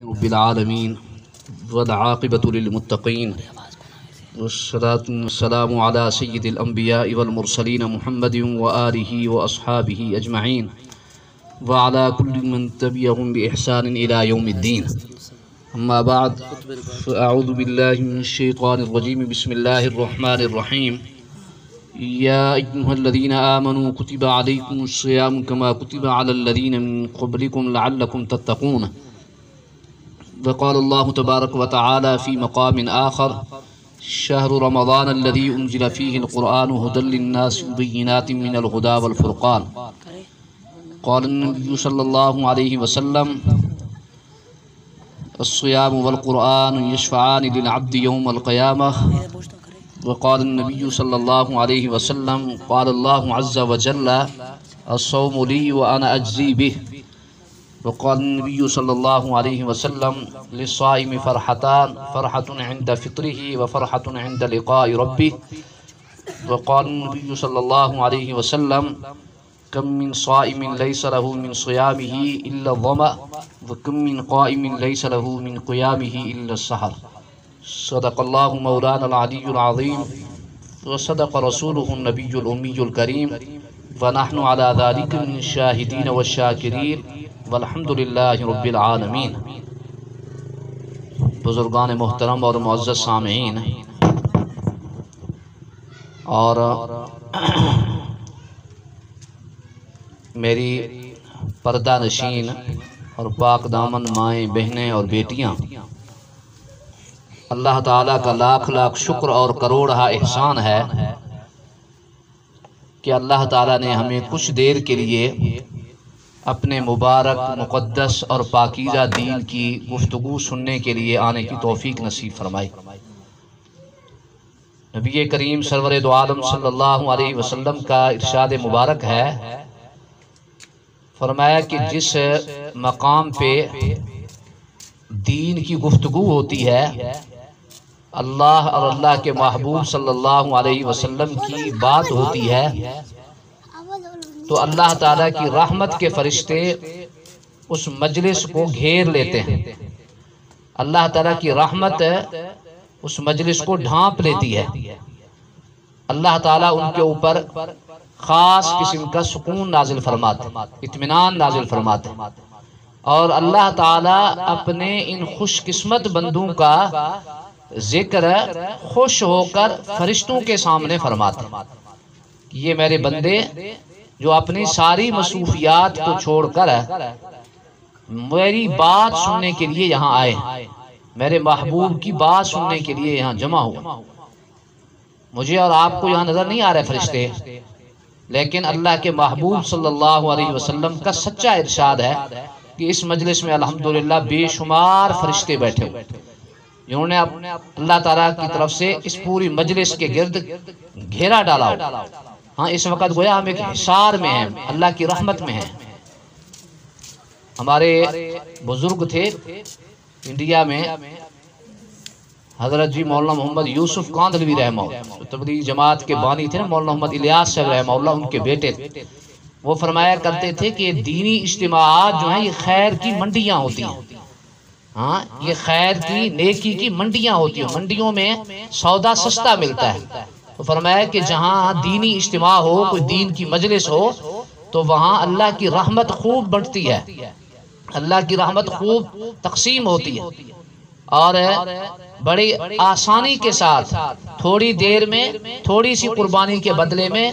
رب العالمین والعاقبۃ للمتقین والصلاة والسلام علی سید الانبیاء والمرسلین محمد وآلہ واصحابہ اجمعین وعلی کل من تبعهم بإحسان الى یوم الدین اما بعد فاعوذ باللہ من الشیطان الرجیم بسم اللہ الرحمن الرحیم یا ایہا الذین آمنوا کتب علیکم الصیام کما کتب علی الذین من قبلکم لعلکم تتقون وقال الله تبارك وتعالى في مقام آخر شهر رمضان الذي أنزل فيه القرآن هدى للناس وبينات من الهدى والفرقان قال النبي صلى الله عليه وسلم الصيام والقرآن يشفعان للعبد يوم القيامة وقال النبي صلى الله عليه وسلم قال الله عز وجل الصوم لي وأنا أجزي به وقال النبي صلى الله عليه وسلم للصائم فرحتان فرحة عند فطره وفرحة عند لقاء ربه وقال النبي صلى الله عليه وسلم كم من صائم ليس له من صيامه إلا الظمأ وكم من قائم ليس له من قيامه إلا السحر صدق الله مولانا العلي العظيم وصدق رسوله النبي الأمي الكريم ونحن على ذلك من الشاهدين والشاكرين والحمد للہ رب العالمین۔ بزرگان محترم اور معزز سامعین اور میری پردہ نشین اور پاک دامن مائیں بہنیں اور بیٹیاں، اللہ تعالیٰ کا لاکھ لاکھ شکر اور کروڑہ احسان ہے کہ اللہ تعالیٰ نے ہمیں کچھ دیر کے لیے اپنے مبارک مقدس اور پاکیزہ دین کی گفتگو سننے کے لیے آنے کی توفیق نصیب فرمائی۔ نبی کریم سرور دو عالم صلی اللہ علیہ وسلم کا ارشاد مبارک ہے، فرمایا کہ جس مقام پہ دین کی گفتگو ہوتی ہے، اللہ اور اللہ کے محبوب صلی اللہ علیہ وسلم کی بات ہوتی ہے، تو اللہ تعالیٰ کی رحمت کے فرشتے اس مجلس کو گھیر لیتے ہیں۔ اللہ تعالیٰ کی رحمت اس مجلس کو ڈھانپ لیتی ہے۔ اللہ تعالیٰ ان کے اوپر خاص قسم کا سکون نازل فرماتے، اطمینان نازل فرماتے، اور اللہ تعالیٰ اپنے ان خوش قسمت بندوں کا ذکر خوش ہو کر فرشتوں کے سامنے فرماتے کہ یہ میرے بندے جو اپنی ساری مصروفیات کو چھوڑ کر میری بات سننے کے لیے یہاں آئے، میرے محبوب کی بات سننے کے لیے یہاں جمع ہوئے۔ مجھے اور آپ کو یہاں نظر نہیں آ رہے فرشتے، لیکن اللہ کے محبوب صلی اللہ علیہ وسلم کا سچا ارشاد ہے کہ اس مجلس میں الحمدللہ بے شمار فرشتے بیٹھے ہوئے، جنہوں نے اللہ تعالیٰ کی طرف سے اس پوری مجلس کے گرد گھیرا ڈالا ہو۔ ہاں، اس وقت گویا ہم ایک حصار میں ہیں، اللہ کی رحمت میں ہیں۔ ہمارے بزرگ تھے انڈیا میں، حضرت جی مولانا محمد یوسف کاندھلوی رحمہ اللہ، تبلیغی جماعت کے بانی تھے نا، مولانا محمد الیاس صاحب رحمہ اللہ، ان کے بیٹے تھے۔ وہ فرمایا کرتے تھے کہ دینی اجتماعات جو ہیں یہ خیر کی منڈیاں ہوتی ہیں۔ ہاں، یہ خیر کی نیکی کی منڈیاں ہوتی ہیں، منڈیوں میں سودا سستا ملتا ہے۔ تو فرمایا کہ جہاں دینی اجتماع ہو، کوئی دین کی مجلس ہو، تو وہاں اللہ کی رحمت خوب بڑھتی ہے، اللہ کی رحمت خوب تقسیم ہوتی ہے، اور بڑی آسانی کے ساتھ تھوڑی دیر میں تھوڑی سی قربانی کے بدلے میں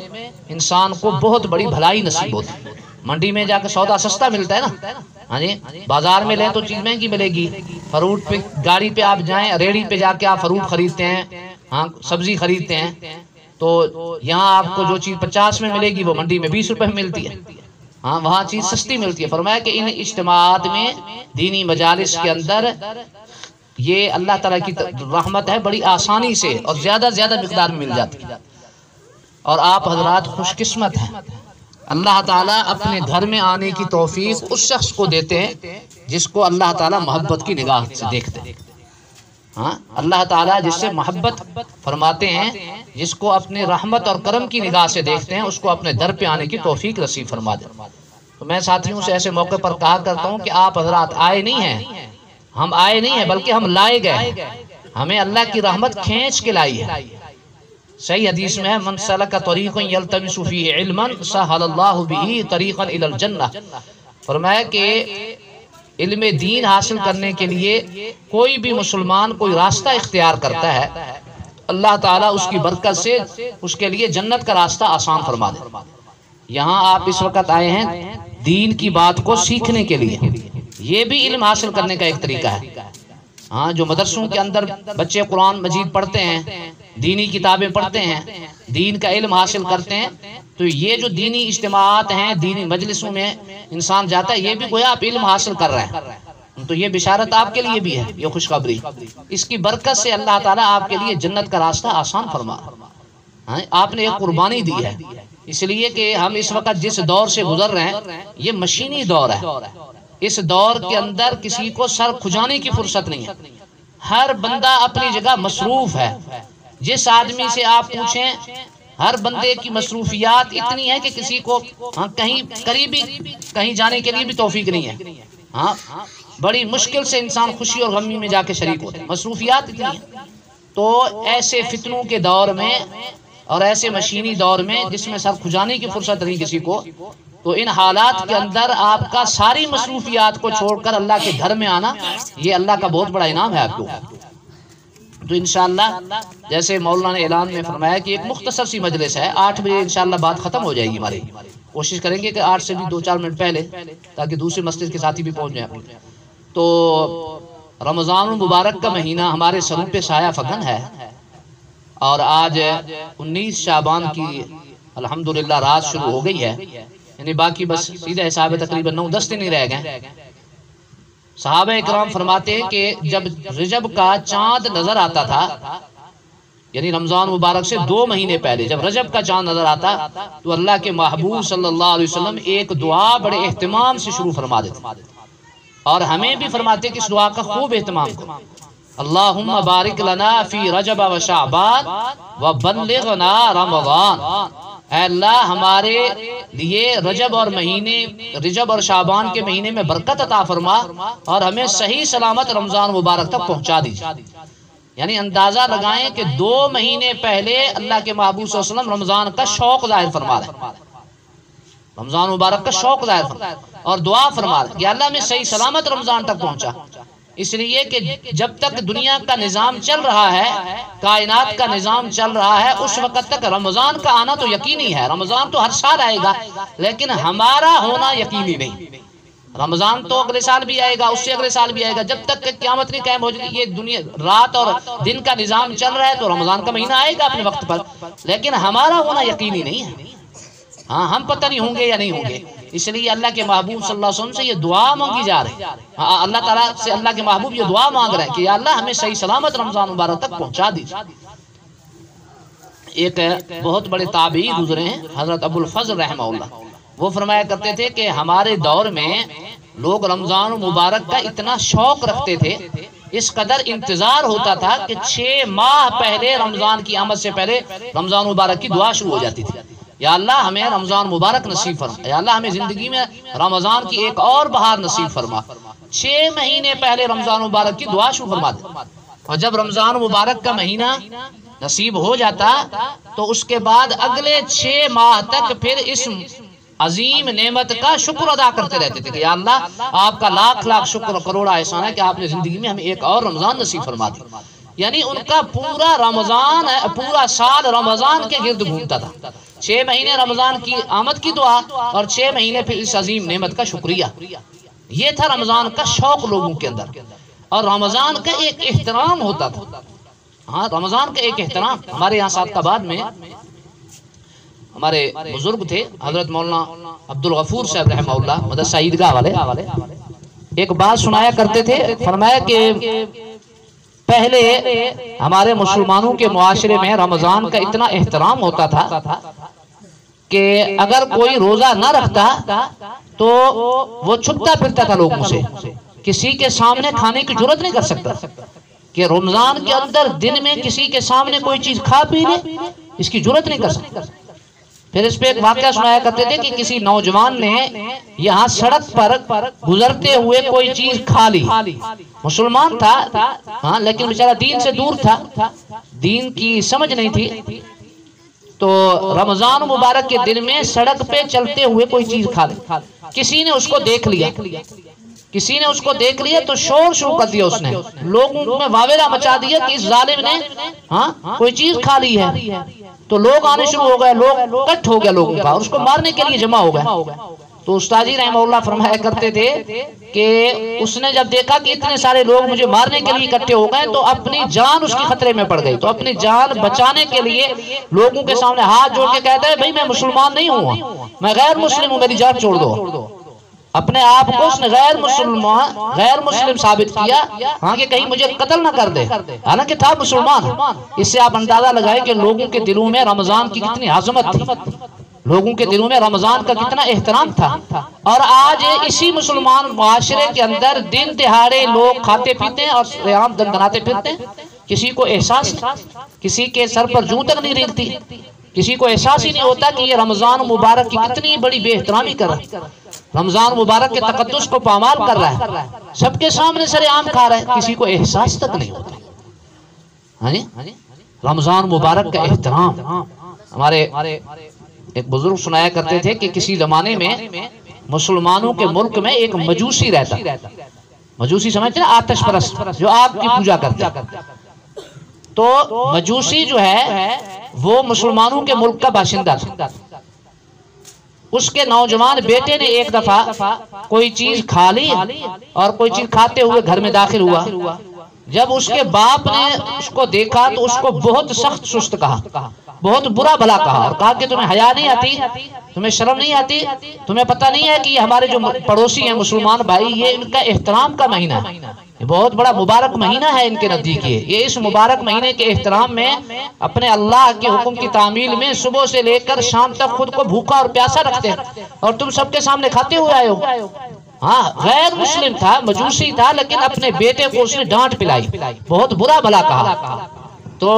انسان کو بہت بڑی بھلائی نصیب ہوتی ہے۔ منڈی میں جا کے سودا سستا ملتا ہے نا، ہاں جی، بازار میں لیں تو چیز مہنگی ملے گی۔ فروٹ پہ گاڑی پہ آپ جائیں، ریڑھی پہ جا کے آپ فروٹ خریدتے ہیں، ہاں سبزی خریدتے ہیں، تو یہاں آپ کو جو چیز 50 میں ملے گی وہ منڈی میں 20 روپے میں ملتی ہے۔ ہاں، وہاں چیز سستی ملتی ہے۔ فرمایا کہ ان اجتماعات میں، دینی مجالس کے اندر، یہ اللہ تعالیٰ کی رحمت ہے، بڑی آسانی سے اور زیادہ زیادہ مقدار میں مل جاتی ہے، اور آپ حضرات خوش قسمت ہیں۔ اللہ تعالیٰ اپنے گھر میں آنے کی توفیق اس شخص کو دیتے ہیں جس کو اللہ تعالیٰ محبت کی نگاہ سے دیکھتے ہیں۔ ہاں، اللہ تعالیٰ جس سے محبت فرماتے ہیں، جس کو اپنے رحمت اور کرم کی نگاہ سے دیکھتے ہیں، اس کو اپنے در پہ آنے کی توفیق نصیب فرما دے۔ تو میں ساتھیوں سے ایسے موقع پر کہا کرتا ہوں کہ آپ حضرات آئے نہیں ہیں، ہم آئے نہیں ہیں بلکہ ہم لائے گئے، ہمیں اللہ کی رحمت کھینچ کے لائی ہے۔ صحیح حدیث میں ہے من سلک طریقا یلتمس فیہ علما سہل اللہ بہ طریقا الی الجنہ، فرمایا کہ علم دین حاصل کرنے کے لیے کوئی بھی مسلمان کوئی راستہ اختیار کرتا ہے، اللہ تعالیٰ اس کی برکت سے اس کے لیے جنت کا راستہ آسان فرما دے۔ یہاں آپ اس وقت آئے ہیں دین کی بات کو سیکھنے کے لیے، یہ بھی علم حاصل کرنے کا ایک طریقہ ہے۔ ہاں جو مدرسوں کے اندر بچے قرآن مجید پڑھتے ہیں، دینی کتابیں پڑھتے ہیں، دین کا علم حاصل کرتے ہیں، تو یہ جو دینی اجتماعات ہیں، دینی مجلسوں میں انسان جاتا ہے، یہ بھی گویا آپ علم حاصل کر رہے ہیں، تو یہ بشارت آپ کے لیے بھی ہے، یہ خوشخبری، اس کی برکت سے اللہ تعالیٰ آپ کے لیے جنت کا راستہ آسان فرما۔ آپ نے ایک قربانی دی ہے، اس لیے کہ ہم اس وقت جس دور سے گزر رہے ہیں یہ مشینی دور ہے، اس دور کے اندر کسی کو سر کھجانے کی فرصت نہیں ہے، ہر بندہ اپنی جگہ مصروف ہے۔ جس آدمی سے آپ پوچھیں ہر بندے کی مصروفیات اتنی ہے کہ کسی کو کہیں قریبی کہیں جانے کے لیے بھی توفیق نہیں ہے، ہاں بڑی مشکل سے انسان خوشی اور غمی میں جا کے شریک ہوتا ہے، مصروفیات اتنی ہیں۔ تو ایسے فتنوں کے دور میں اور ایسے مشینی دور میں جس میں سر کھجانے کی فرصت نہیں کسی کو، تو ان حالات کے اندر آپ کا ساری مصروفیات کو چھوڑ کر اللہ کے گھر میں آنا، یہ اللہ کا بہت بڑا انعام ہے آپ کو۔ تو انشاءاللہ جیسے مولانا نے اعلان میں فرمایا کہ ایک مختصر سی مجلس ہے، 8 بجے انشاءاللہ بات ختم ہو جائے گی ہماری، کوشش کریں گے کہ 8 سے بھی 2-4 منٹ پہلے، تاکہ دوسرے مسجد کے ساتھی بھی پہنچ جائیں۔ تو رمضان المبارک کا مہینہ ہمارے سروں پہ سایہ فکن ہے، اور آج 19 شعبان کی الحمدللہ رات شروع ہو گئی ہے، یعنی باقی بس سیدھا حساب تقریباً 9-10 دن ہی رہ گئے۔ صحابہ اکرام فرماتے ہیں کہ جب رجب کا چاند نظر آتا تھا، یعنی رمضان مبارک سے 2 مہینے پہلے جب رجب کا چاند نظر آتا تو اللہ کے محبوب صلی اللہ علیہ وسلم ایک دعا بڑے اہتمام سے شروع فرما دیتے، اور ہمیں بھی فرماتے کہ اس دعا کا خوب اہتمام کرو۔ اللہم بارک لنا فی رجب و شعبان و بلغنا رمضان، اے اللہ ہمارے لیے رجب اور شعبان کے مہینے میں برکت عطا فرما، اور ہمیں صحیح سلامت رمضان مبارک تک پہنچا دیجیے۔ یعنی اندازہ لگائیں کہ 2 مہینے پہلے اللہ کے محبوب صلی اللہ علیہ وسلم رمضان کا شوق ظاہر فرما رہے ہیں، رمضان مبارک کا شوق ظاہر فرما رہے ہیں، اور دعا فرما رہے ہیں کہ اللہ میں صحیح سلامت رمضان تک پہنچا۔ اس لیے کہ جب تک دنیا کا نظام چل رہا ہے، کائنات کا نظام چل رہا ہے، اس وقت تک رمضان کا آنا تو یقینی ہے، رمضان تو ہر سال آئے گا، لیکن ہمارا ہونا یقینی نہیں۔ رمضان تو اگلے سال بھی آئے گا، اس سے اگلے سال بھی آئے گا، جب تک کہ قیامت نہیں قائم ہو جائے گی، یہ دنیا رات اور دن کا نظام چل رہا ہے تو رمضان کا مہینہ آئے گا اپنے وقت پر، لیکن ہمارا ہونا یقینی نہیں ہے۔ ہاں ہم پتہ نہیں ہوں گے یا نہیں ہوں گے، اس لیے اللہ کے محبوب صلی اللہ علیہ وسلم سے یہ دعا مانگی جا رہی ہے، اللہ تعالیٰ سے اللہ کے محبوب یہ دعا مانگ رہے ہیں کہ یا اللہ ہمیں صحیح سلامت رمضان مبارک تک پہنچا دیجیے۔ ایک بہت بڑے تابعی گزرے ہیں حضرت ابو الفضل رحمہ اللہ، وہ فرمایا کرتے تھے کہ ہمارے دور میں لوگ رمضان مبارک کا اتنا شوق رکھتے تھے، اس قدر انتظار ہوتا تھا کہ 6 ماہ پہلے رمضان کی آمد سے پہلے رمضان مبارک کی دعا شروع ہو جاتی تھی، یا اللہ ہمیں رمضان مبارک نصیب فرما، یا اللہ ہمیں زندگی میں رمضان کی ایک اور بہار نصیب فرما۔ 6 مہینے پہلے رمضان مبارک کی دعا شروع فرما دے، اور جب رمضان مبارک کا مہینہ نصیب ہو جاتا تو اس کے بعد اگلے 6 ماہ تک پھر اس عظیم نعمت کا شکر ادا کرتے رہتے تھے کہ یا اللہ آپ کا لاکھ لاکھ شکر کروڑ احسان ہے کہ آپ نے زندگی میں ہمیں ایک اور رمضان نصیب فرما دی۔ یعنی ان کا پورا سال رمضان کے گرد گھومتا تھا، 6 مہینے رمضان کی آمد کی دعا اور 6 مہینے پھر اس عظیم نعمت کا شکریہ۔ یہ تھا رمضان کا شوق لوگوں کے اندر، اور رمضان کا ایک احترام ہوتا تھا۔ ہاں رمضان کا ایک احترام، ہمارے یہاں سعادت آباد میں ہمارے بزرگ تھے حضرت مولانا عبدالغفور صاحب رحمہ اللہ مدرسہ عیدگاہ والے، ایک بات سنایا کرتے تھے، فرمایا کہ پہلے ہمارے مسلمانوں کے معاشرے میں رمضان کا اتنا احترام ہوتا تھا کہ اگر کوئی روزہ نہ رکھتا تو وہ چھپتا پھرتا تھا لوگوں سے، کسی کے سامنے کھانے کی جرات نہیں کر سکتا، کہ رمضان کے اندر دن میں کسی کے سامنے کوئی چیز کھا پی لے اس کی جرات نہیں کر سکتا۔ پھر اس پہ ایک واقعہ سنایا کرتے تھے کہ کسی نوجوان نے یہاں سڑک پر گزرتے ہوئے کوئی چیز کھا لی. مسلمان تھا ہاں لیکن بیچارہ دین سے دور تھا, دین کی سمجھ نہیں تھی. تو رمضان مبارک کے دن میں سڑک پہ چلتے ہوئے کوئی چیز کھا لی. کسی نے اس کو دیکھ لیا, تو شور شروع کر دیا. اس نے لوگوں میں واویلا مچا دیا کہ اس ظالم نے کوئی چیز کھا لی ہے. تو لوگ آنے شروع ہو گئے, لوگ کٹ ہو گیا لوگوں کا, اور اس کو مارنے کے لیے جمع ہو گئے. تو استاد جی رحمہ اللہ فرمایا کرتے تھے کہ اس نے جب دیکھا کہ اتنے سارے لوگ مجھے مارنے کے لیے اکٹھے ہو گئے تو اپنی جان اس کی خطرے میں پڑ گئی. تو اپنی جان بچانے کے لیے لوگوں کے سامنے ہاتھ جوڑ کے کہتا ہے بھائی میں مسلمان نہیں ہوں, میں غیر مسلم ہوں, میری جان چھوڑ دو. اپنے آپ کو اس نے غیر مسلم ثابت کیا, ہاں کہ کہیں مجھے قتل نہ کر دے, حالانکہ تھا مسلمان. اس سے آپ اندازہ لگائیں کہ لوگوں کے دلوں میں رمضان کی کتنی عظمت تھی, لوگوں کے دلوں میں رمضان کا کتنا احترام تھا. اور آج اسی مسلمان معاشرے کے اندر دن دہاڑے لوگ کھاتے پیتے ہیں اور سیام دندناتے پھرتے ہیں. کسی کو احساس, کسی کے سر پر جوں تک نہیں ریگتی, کسی کو احساس ہی نہیں ہوتا کہ یہ رمضان مبارک کی کتنی بڑی بے احترامی کر رہا ہے, رمضان مبارک کے تقدس کو پامال کر رہا ہے, سب کے سامنے سر عام کھا رہا ہے, کسی کو احساس تک نہیں ہوتا. رمضان مبارک کا احترام. ہمارے ایک بزرگ سنایا کرتے تھے کہ کسی زمانے میں مسلمانوں کے ملک میں ایک مجوسی رہتا. مجوسی سمجھتے ہیں آتش پرست, جو آگ کی پوجا کرتے. تو مجوسی جو ہے وہ مسلمانوں کے ملک کا باشندہ تھا. اس کے نوجوان بیٹے نے ایک دفعہ کوئی چیز کھا لی اور کوئی چیز کھاتے ہوئے گھر میں داخل ہوا. جب اس کے باپ نے اس کو دیکھا تو اس کو بہت سخت سست کہا, بہت برا بھلا کہا, اور کہا کہ تمہیں حیا نہیں آتی, تمہیں شرم نہیں آتی, تمہیں پتہ نہیں ہے کہ یہ ہمارے جو پڑوسی ہیں مسلمان بھائی, یہ ان کا احترام کا مہینہ ہے, یہ بہت بڑا مبارک مہینہ ہے ان کے نزدیک. یہ اس مبارک مہینے کے احترام میں اپنے اللہ کے حکم کی تعمیل میں صبح سے لے کر شام تک خود کو بھوکا اور پیاسا رکھتے ہیں, اور تم سب کے سامنے کھاتے ہوئے آئے ہو. ہاں غیر مسلم تھا, مجوسی تھا, لیکن اپنے بیٹے کو اس نے ڈانٹ پلائی, بہت برا بھلا کہا. تو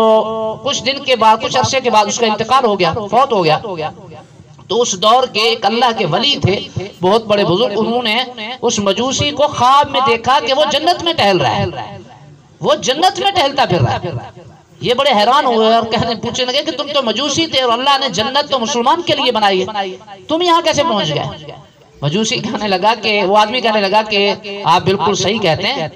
کچھ دن کے بعد, کچھ عرصے کے بعد اس کا انتقال ہو گیا, فوت ہو گیا. تو اس دور کے ایک اللہ کے ولی تھے, بہت بڑے بزرگ, انہوں نے اس مجوسی کو خواب میں دیکھا کہ وہ جنت میں ٹہل رہا ہے, وہ جنت میں ٹہلتا پھر رہا ہے. یہ بڑے حیران ہوئے اور پوچھنے لگے کہ تم تو مجوسی تھے اور اللہ نے جنت تو مسلمان کے لیے بنائی ہے, تم یہاں کیسے پہنچ گئے؟ مجوسی کہنے لگا کہ وہ آدمی کہنے لگا کہ آپ بالکل صحیح کہتے ہیں,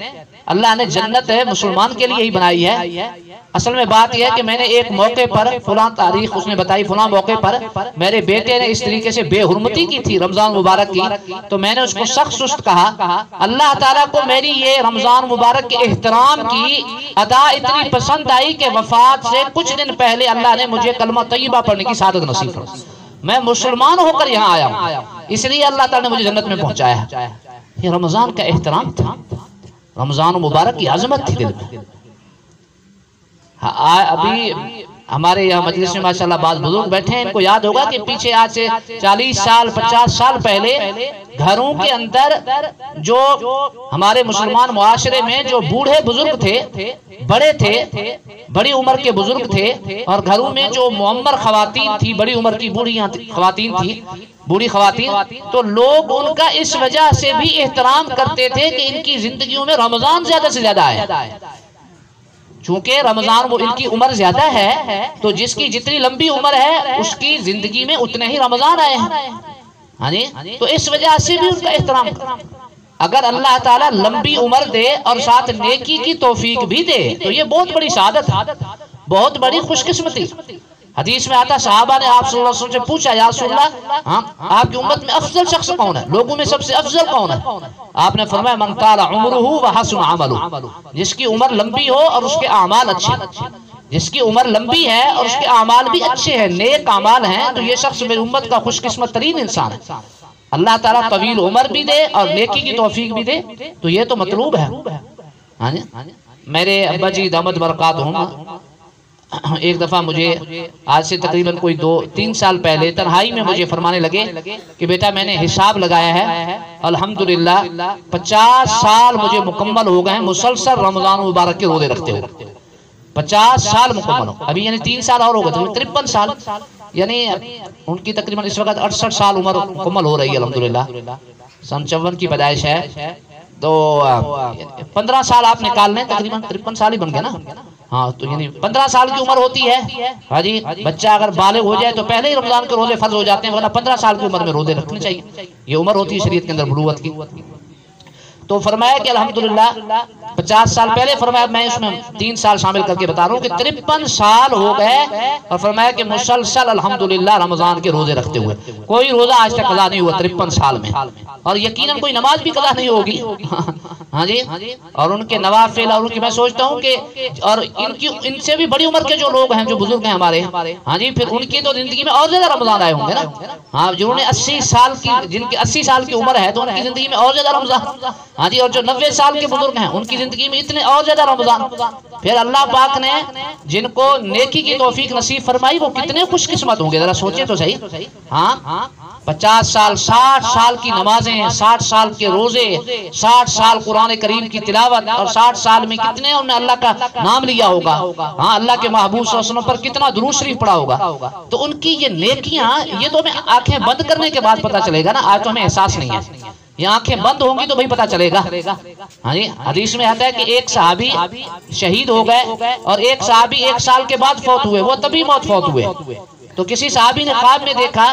اللہ نے جنت مسلمان کے لیے ہی بنائی ہے. اصل میں بات یہ ہے کہ میں نے ایک موقع پر فلاں تاریخ اس نے بتائی, فلاں موقع پر میرے بیٹے نے اس طریقے سے بے حرمتی کی تھی رمضان مبارک کی, تو میں نے اس کو سخت سست کہا. اللہ تعالیٰ کو میری یہ رمضان مبارک کے احترام کی ادا اتنی پسند آئی کہ وفات سے کچھ دن پہلے اللہ نے مجھے کلمہ طیبہ پڑھنے کی سعادت نصیب فرمائی. میں مسلمان ہو کر یہاں آیا ہوں, اس لیے اللہ تعالیٰ نے مجھے جنت میں پہنچایا ہے. یہ رمضان کا احترام تھا, رمضان مبارک کی عظمت تھی دل میں. ابھی ہمارے یہاں مجلس میں ماشاءاللہ بعض بزرگ بیٹھے ہیں, ان کو یاد ہوگا کہ پیچھے آج سے 40 سال 50 سال پہلے گھروں کے اندر جو ہمارے مسلمان معاشرے میں جو بوڑھے بزرگ تھے, بڑے تھے, بڑی عمر کے بزرگ تھے, اور گھروں میں جو معمر خواتین تھی, بڑی عمر کی خواتین تھی, بوڑھی خواتین, تو لوگ ان کا اس وجہ سے بھی احترام کرتے تھے کہ ان کی زندگیوں میں رمضان زیادہ سے زیادہ آیا. چونکہ رمضان وہ ان کی عمر زیادہ ہے, تو جس کی جتنی لمبی عمر ہے اس کی زندگی میں اتنے ہی رمضان آئے ہیں, تو اس وجہ سے بھی ان کا احترام. اگر اللہ تعالیٰ لمبی عمر دے اور ساتھ نیکی کی توفیق بھی دے تو یہ بہت بڑی سعادت ہے, بہت بڑی خوش قسمتی. حدیث میں آتا صحابہ نے آپ صلی اللہ علیہ وسلم سے پوچھا, یا رسول اللہ آپ کی امت میں افضل شخص کون ہے, لوگوں میں سب سے افضل کون ہے؟ آپ نے فرمایا من طال عمرہ وحسن عملہ, جس کی عمر لمبی ہو اور اس کے اعمال اچھے, جس کی عمر لمبی ہے اور اس کے اعمال بھی اچھے ہیں, نیک اعمال ہیں, تو یہ شخص میری امت کا خوش قسمت ترین انسان ہے. اللہ تعالیٰ طویل عمر بھی دے اور نیکی کی توفیق بھی دے, تو یہ تو مطلوب ہے. میرے ابا جی دامت برکاتہم ایک دفعہ مجھے آج سے تقریباً کوئی 2-3 سال پہلے تنہائی میں مجھے فرمانے لگے کہ بیٹا میں نے حساب لگایا ہے, الحمدللہ 50 سال مجھے مکمل ہو گئے ہیں مسلسل رمضان مبارک کے روزے رکھتے ہوئے. 50 سال مکمل ہو، ابھی یعنی 3 سال اور ہوگا تو 53 سال، یعنی ان کی تقریباً اس وقت 68 سال عمر مکمل ہو رہی ہے الحمدللہ۔ سن 54 کی پیدائش ہے تو 15 سال آپ نکال لیں، تقریباً 53 سال ہی بن گئے نا۔ ہاں تو یعنی 15 سال کی عمر ہوتی ہے، ہاں جی، بچہ اگر بالغ ہو جائے تو پہلے ہی رمضان کے روزے فرض ہو جاتے ہیں، ورنہ 15 سال کی عمر میں روزے رکھنے چاہیے، یہ عمر ہوتی ہے شریعت کے اندر بلوغت کی۔ تو فرمایا کہ الحمدللہ 50 سال پہلے، فرمایا میں اس میں 3 سال شامل کر کے بتا رہا ہوں کہ 53 سال ہو گئے، اور فرمایا کہ مسلسل الحمدللہ رمضان کے روزے رکھتے ہوئے، کوئی روزہ آج تک قضا نہیں ہوا 53 سال میں، اور یقیناً کوئی نماز بھی قضا نہیں ہوگی، ہاں جی۔ اور ان کے نوافل اور ان کی میں سوچتا ہوں کہ اور ان سے بھی بڑی عمر کے جو لوگ ہیں، جو بزرگ ہیں ہمارے، ہاں جی، پھر ان کی تو زندگی میں اور زیادہ رمضان آئے ہوں گے نا، ہاں، جنہوں نے 80 سال کی، جن کی 80 سال کی عمر ہے تو ان کی زندگی میں اور زیادہ رمضان، ہاں جی، اور جو 90 سال کے بزرگ ہیں ان کی زندگی میں اتنے اور زیادہ رمضان۔ پھر اللہ پاک نے جن کو نیکی کی توفیق نصیب فرمائی وہ کتنے خوش قسمت ہوں گے، ذرا سوچیں تو صحیح۔ ہاں 50 سال 60 سال کی نمازیں، 60 سال کے روزے، 60 سال قرآن کریم کی تلاوت، اور 60 سال میں کتنے انہوں نے اللہ کا نام لیا ہوگا، ہاں، اللہ کے محبوب صلی اللہ علیہ وسلم پر کتنا درود شریف پڑھا ہوگا، تو ان کی یہ نیکیاں، یہ تو ہمیں آنکھیں بند کرنے کے بعد پتہ چلے گا نا، آج تو ہمیں احساس نہیں ہے، یہ آنکھیں بند ہوں گی تو بھئی پتہ چلے گا۔ ہاں جی، حدیث میں آتا ہے کہ ایک صحابی شہید ہو گئے اور ایک صحابی 1 سال کے بعد فوت ہوئے، وہ تبھی موت فوت ہوئے۔ تو کسی صحابی نے خواب میں دیکھا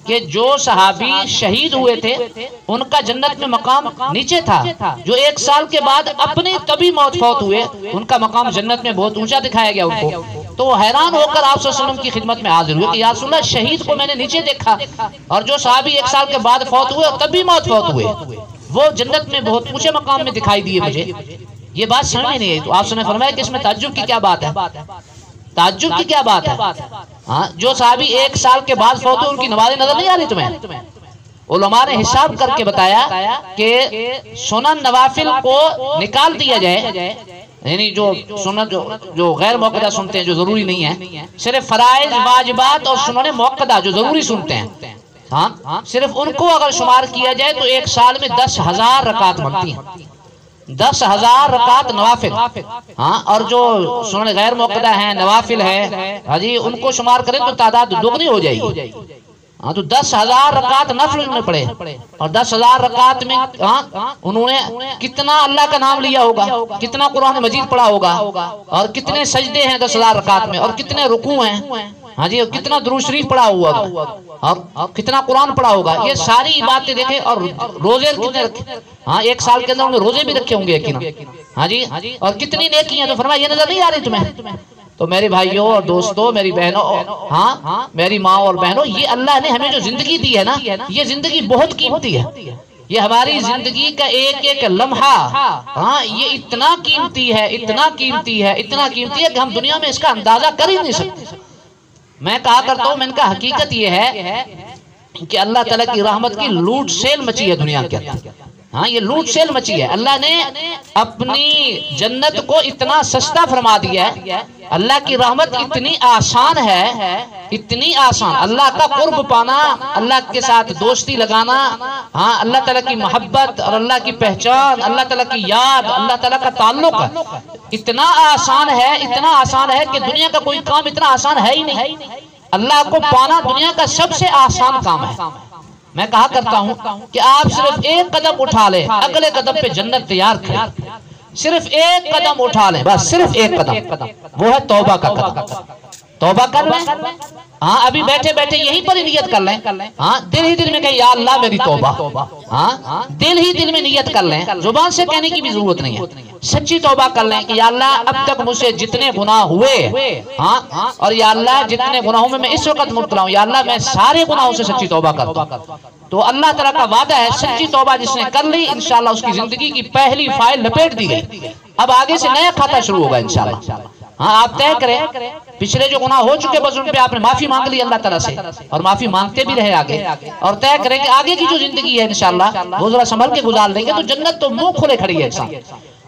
کہ جو صحابی شہید ہوئے تھے ان کا جنت میں مقام نیچے تھا، جو 1 سال کے بعد اپنے تبھی موت فوت ہوئے ان کا مقام جنت میں بہت اونچا دکھایا گیا ان کو۔ تو وہ حیران ہو کر آپ صلی اللہ علیہ وسلم کی خدمت میں حاضر ہوئے کہ یا رسول اللہ، شہید کو میں نے نیچے دیکھا اور جو صحابی 1 سال کے بعد فوت ہوئے اور تبھی موت فوت ہوئے وہ جنت میں بہت اونچے مقام میں دکھائی دیے مجھے، یہ بات سمجھ میں نہیں ہے۔ تو آپ نے فرمایا کہ اس میں تعجب کی کیا بات ہے، تعجب کی کیا بات ہے؟ ہاں، جو صحابی 1 سال کے بعد فوت ہوئے ان کی نمازیں نظر نہیں آ رہی تمہیں؟ علماء نے حساب کر کے بتایا کہ سنن نوافل کو نکال دیا جائے، یعنی جو سنن جو غیر موقدہ سنتے ہیں جو ضروری نہیں ہے، صرف فرائض واجبات اور سنن موقدہ جو ضروری سنتے ہیں، ہاں، صرف ان کو اگر شمار کیا جائے تو 1 سال میں 10,000 رکعت بنتی ہیں، 10,000 رکعت نوافل، ہاں، اور جو سنن غیر موقدہ ہیں نوافل ہے، ہاں جی، ان کو شمار کریں تو تعداد دگنی ہو جائے گی، ہاں، تو 10,000 رکعت نفل میں پڑھے، اور 10,000 رکعت میں انہوں نے کتنا اللہ کا نام لیا ہوگا، کتنا قرآن مجید پڑھا ہوگا، اور کتنے سجدے ہیں 10,000 رکعت میں، اور کتنے رکوع ہیں، ہاں جی، اور کتنا درود شریف پڑھا ہوا ہوگا، اور کتنا قرآن پڑھا ہوگا، یہ ساری باتیں دیکھیں، اور روزے کتنے رکھے، ہاں، 1 سال کے اندر انہوں نے روزے بھی رکھے ہوں گے یقیناً، ہاں جی، اور کتنی نیکیاں، تو فرمایا یہ نظر نہیں آ رہی تمہیں؟ تو میرے بھائیوں اور دوستوں، میری بہنوں، ہاں، میری ماں اور بہنوں، یہ اللہ نے ہمیں جو زندگی دی ہے نا، یہ زندگی بہت قیمتی ہے، یہ ہماری زندگی کا ایک ایک لمحہ، ہاں، یہ اتنا قیمتی ہے، اتنا قیمتی ہے، اتنا قیمتی ہے کہ ہم دنیا میں اس کا اندازہ کر ہی نہیں سکتے۔ میں کہا کرتا ہوں، میں ان کا حقیقت یہ ہے کہ اللہ تعالیٰ کی رحمت کی لوٹ سیل مچی ہے دنیا کے اندر، ہاں، یہ لوٹ سیل مچی ہے، اللہ نے اپنی جنت کو اتنا سستا فرما دیا ہے، اللہ کی رحمت اتنی آسان ہے، اتنی آسان، اللہ کا قرب پانا، اللہ کے ساتھ دوستی لگانا، ہاں، اللہ تعالیٰ کی محبت اور اللہ کی پہچان، اللہ تعالیٰ کی یاد، اللہ تعالیٰ کا تعلق اتنا آسان ہے، اتنا آسان ہے کہ دنیا کا کوئی کام اتنا آسان ہے ہی نہیں، اللہ کو پانا دنیا کا سب سے آسان کام ہے۔ میں کہا کرتا ہوں کہ آپ صرف 1 قدم اٹھا لیں، اگلے قدم پہ جنت تیار کریں، صرف 1 قدم اٹھا لیں، بس صرف 1 قدم، وہ ہے توبہ کا قدم، توبہ کر لیں، ہاں، ابھی بیٹھے بیٹھے یہیں پر ہی نیت کر لیں، ہاں، دل ہی دل میں کہیں یا اللہ میری توبہ، ہاں، دل ہی دل میں نیت کر لیں، زبان سے کہنے کی بھی ضرورت نہیں ہے، سچی توبہ کر لیں کہ یا اللہ اب تک مجھ سے جتنے گناہ ہوئے، ہاں، اور یا اللہ جتنے گناہوں میں اس وقت مبتلا ہوں، یا اللہ میں سارے گناہوں سے سچی توبہ کرتا ہوں۔ تو اللہ تعالیٰ کا وعدہ ہے، سچی توبہ جس نے کر لی انشاءاللہ اس کی زندگی کی پہلی فائل لپیٹ دی گئی، اب آگے سے نیا کھاتا شروع ہوگا انشاءاللہ۔ ہاں، آپ طے کریں، پچھلے جو گناہ ہو چکے بس ان پہ آپ نے معافی مانگ لی اللہ تعالیٰ سے، اور معافی مانگتے بھی رہے آگے، اور طے کریں کہ آگے کی جو زندگی ہے انشاءاللہ وہ ذرا سنبھل کے گزار دیں گے تو جنت تو منہ کھلے کھڑی ہے انسان۔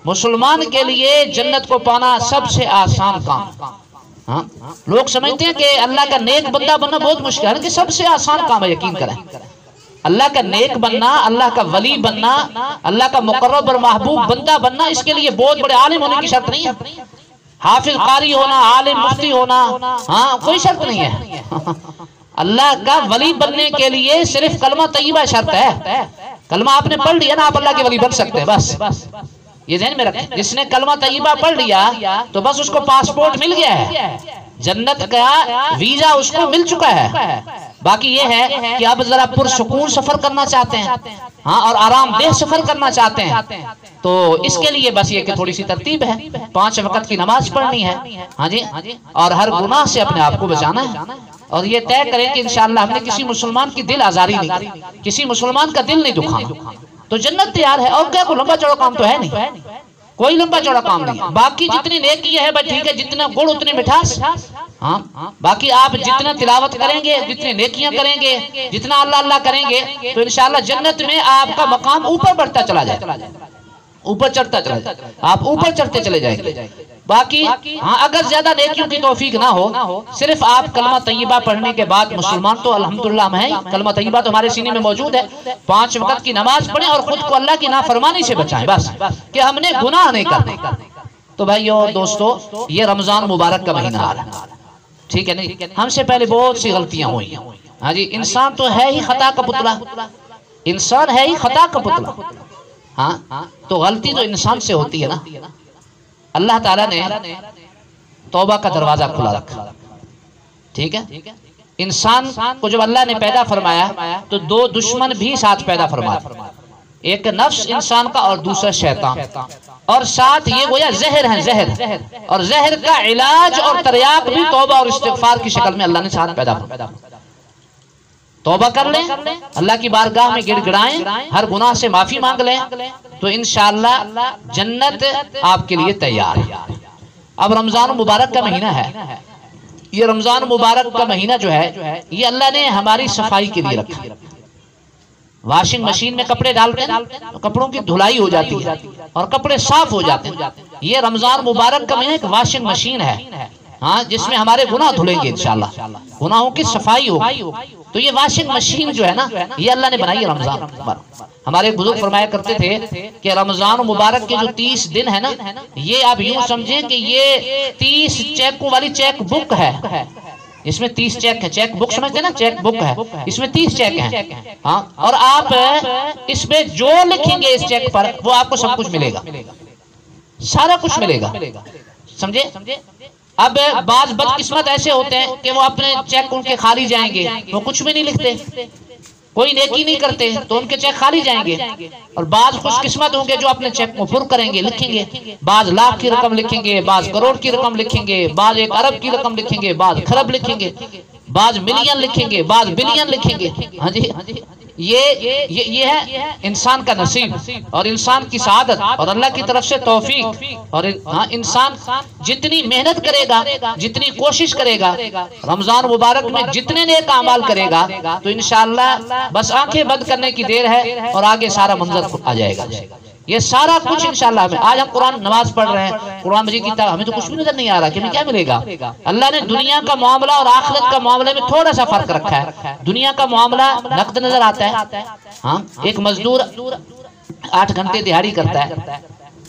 مسلمان کے لیے جنت کو پانا سب سے آسان کام، ہاں، لوگ سمجھتے ہیں کہ اللہ کا نیک بندہ بننا بہت مشکل ہے، کہ سب سے آسان کام ہے، یقین کریں، اللہ کا نیک بننا، اللہ کا ولی بننا، اللہ کا مقرب اور محبوب بندہ بننا، اس کے لیے بہت بڑے عالم ہونے کی شرط نہیں ہے، حافظ قاری ہونا، عالم مفتی ہونا، ہاں کوئی شرط نہیں ہے۔ اللہ کا ولی بننے کے لیے صرف کلمہ طیبہ شرط ہے۔ کلمہ آپ نے پڑھ لیا نا، آپ اللہ کے ولی بن سکتے ہیں بس۔ یہ ذہن میں رکھیں، جس نے کلمہ طیبہ پڑھ لیا تو بس اس کو پاسپورٹ مل گیا ہے، جنت کا ویزا اس کو مل چکا ہے۔ باقی یہ ہے کہ اب ذرا پرسکون سفر کرنا چاہتے ہیں، ہاں، اور آرام دہ سفر کرنا چاہتے ہیں، تو اس کے لیے بس یہ کہ تھوڑی سی ترتیب ہے، 5 وقت کی نماز پڑھنی ہے، ہاں جی، اور ہر گناہ سے اپنے آپ کو بچانا ہے، اور یہ طے کریں کہ انشاءاللہ ہم نے کسی مسلمان کی دل آزاری نہیں کی، کسی مسلمان کا دل نہیں دکھانا، تو جنت تیار ہے۔ اور کیا کوئی لمبا چوڑا کام تو ہے نہیں، کوئی لمبا چوڑا کام نہیں ہے۔ باقی جتنی نیکی ہے بس ٹھیک ہے، جتنا گڑ اتنی مٹھاس، ہاں، باقی آپ جتنا تلاوت کریں گے، جتنی نیکیاں کریں گے، جتنا اللہ اللہ کریں گے، تو انشاءاللہ جنت میں آپ کا مقام اوپر بڑھتا چلا جائے، اوپر چڑھتا چلا جائے، آپ اوپر چڑھتے چلے جائیں گے۔ باقی ہاں اگر زیادہ نیکیوں کی توفیق نہ ہو، صرف آپ کلمہ طیبہ پڑھنے کے بعد مسلمان تو الحمدللہ ہم ہیں، کلمہ طیبہ تو ہمارے سینے میں موجود ہے، 5 وقت کی نماز پڑھیں اور خود کو اللہ کی نافرمانی سے بچائیں، بس کہ ہم نے گناہ نہیں کرنا۔ تو بھائیو اور دوستو، یہ رمضان مبارک کا مہینہ آ رہا ہے، ٹھیک ہے نہیں؟ ہم سے پہلے بہت سی غلطیاں ہوئی ہیں، ہاں جی، انسان تو ہے ہی خطا کا پتلا، انسان ہے ہی خطا کا پتلا، ہاں، تو غلطی تو انسان سے ہوتی ہے نا۔ اللہ تعالیٰ نے توبہ کا دروازہ کھلا رکھا، ٹھیک ہے؟ انسان کو جب اللہ نے پیدا فرمایا تو 2 دشمن بھی ساتھ پیدا فرمایا، ایک نفس انسان کا اور دوسرا شیطان، اور ساتھ یہ گویا زہر ہے، زہر، اور زہر کا علاج اور تریاق بھی توبہ اور استغفار کی شکل میں اللہ نے ساتھ پیدا فرمایا۔ توبہ کر لیں، اللہ کی بارگاہ میں گڑ گڑائیں، ہر گناہ سے معافی مانگ لیں، تو انشاءاللہ جنت آپ کے لیے تیار ہے۔ اب رمضان مبارک کا مہینہ ہے، یہ رمضان مبارک کا مہینہ جو ہے یہ اللہ نے ہماری صفائی کے لیے رکھا۔ واشنگ مشین میں کپڑے ڈالتے ہیں تو کپڑوں کی دھلائی ہو جاتی ہے اور کپڑے صاف ہو جاتے ہیں، یہ رمضان مبارک کا مہینہ ایک واشنگ مشین ہے، ہاں، جس میں ہمارے گناہ دھلیں گے انشاءاللہ، گناہوں کی صفائی ہوگی۔ تو یہ واشنگ مشین جو ہے نا، یہ اللہ نے بنائی ہے رمضان مبارک۔ ہمارے بزرگ فرمایا کرتے تھے کہ رمضان مبارک کے جو 30 دن ہے نا، یہ آپ یوں سمجھیں کہ یہ 30 چیکوں والی چیک بک ہے، اس میں 30 چیک ہے، چیک بک سمجھتے ہیں نا، چیک بک ہے، اس میں 30 چیک ہیں، ہاں، اور آپ اس میں جو لکھیں گے اس چیک پر وہ آپ کو سب کچھ ملے گا، سارا کچھ ملے گا، سمجھے؟ اب بعض بدقسمت ایسے ہوتے ہیں کہ وہ اپنے چیک ان کے خالی جائیں گے، وہ کچھ بھی نہیں لکھتے، کوئی نیکی نہیں کرتے تو ان کے چیک خالی جائیں گے، اور بعض خوش قسمت ہوں گے جو اپنے چیک کو پر کریں گے، لکھیں گے، بعض لاکھ کی رقم لکھیں گے، بعض کروڑ کی رقم لکھیں گے، بعض 1 ارب کی رقم لکھیں گے، بعض خرب لکھیں گے، بعض ملین لکھیں گے، بعض بلین لکھیں گے، ہاں جی، یہ ہے انسان کا نصیب اور انسان کی سعادت اور اللہ کی طرف سے توفیق، اور انسان جتنی محنت کرے گا، جتنی کوشش کرے گا، رمضان مبارک میں جتنے نیک اعمال کرے گا، تو انشاءاللہ بس آنکھیں بند کرنے کی دیر ہے اور آگے سارا منظر آ جائے گا، یہ سارا کچھ انشاءاللہ ہمیں۔ آج ہم قرآن نماز پڑھ رہے ہیں، قرآن مجید کی طرح ہمیں تو کچھ بھی نظر نہیں آ رہا کہ ہمیں کیا ملے گا۔ اللہ نے دنیا کا معاملہ اور آخرت کا معاملے میں تھوڑا سا فرق رکھا ہے۔ دنیا کا معاملہ نقد نظر آتا ہے، ہاں، ایک مزدور 8 گھنٹے دیہاڑی کرتا ہے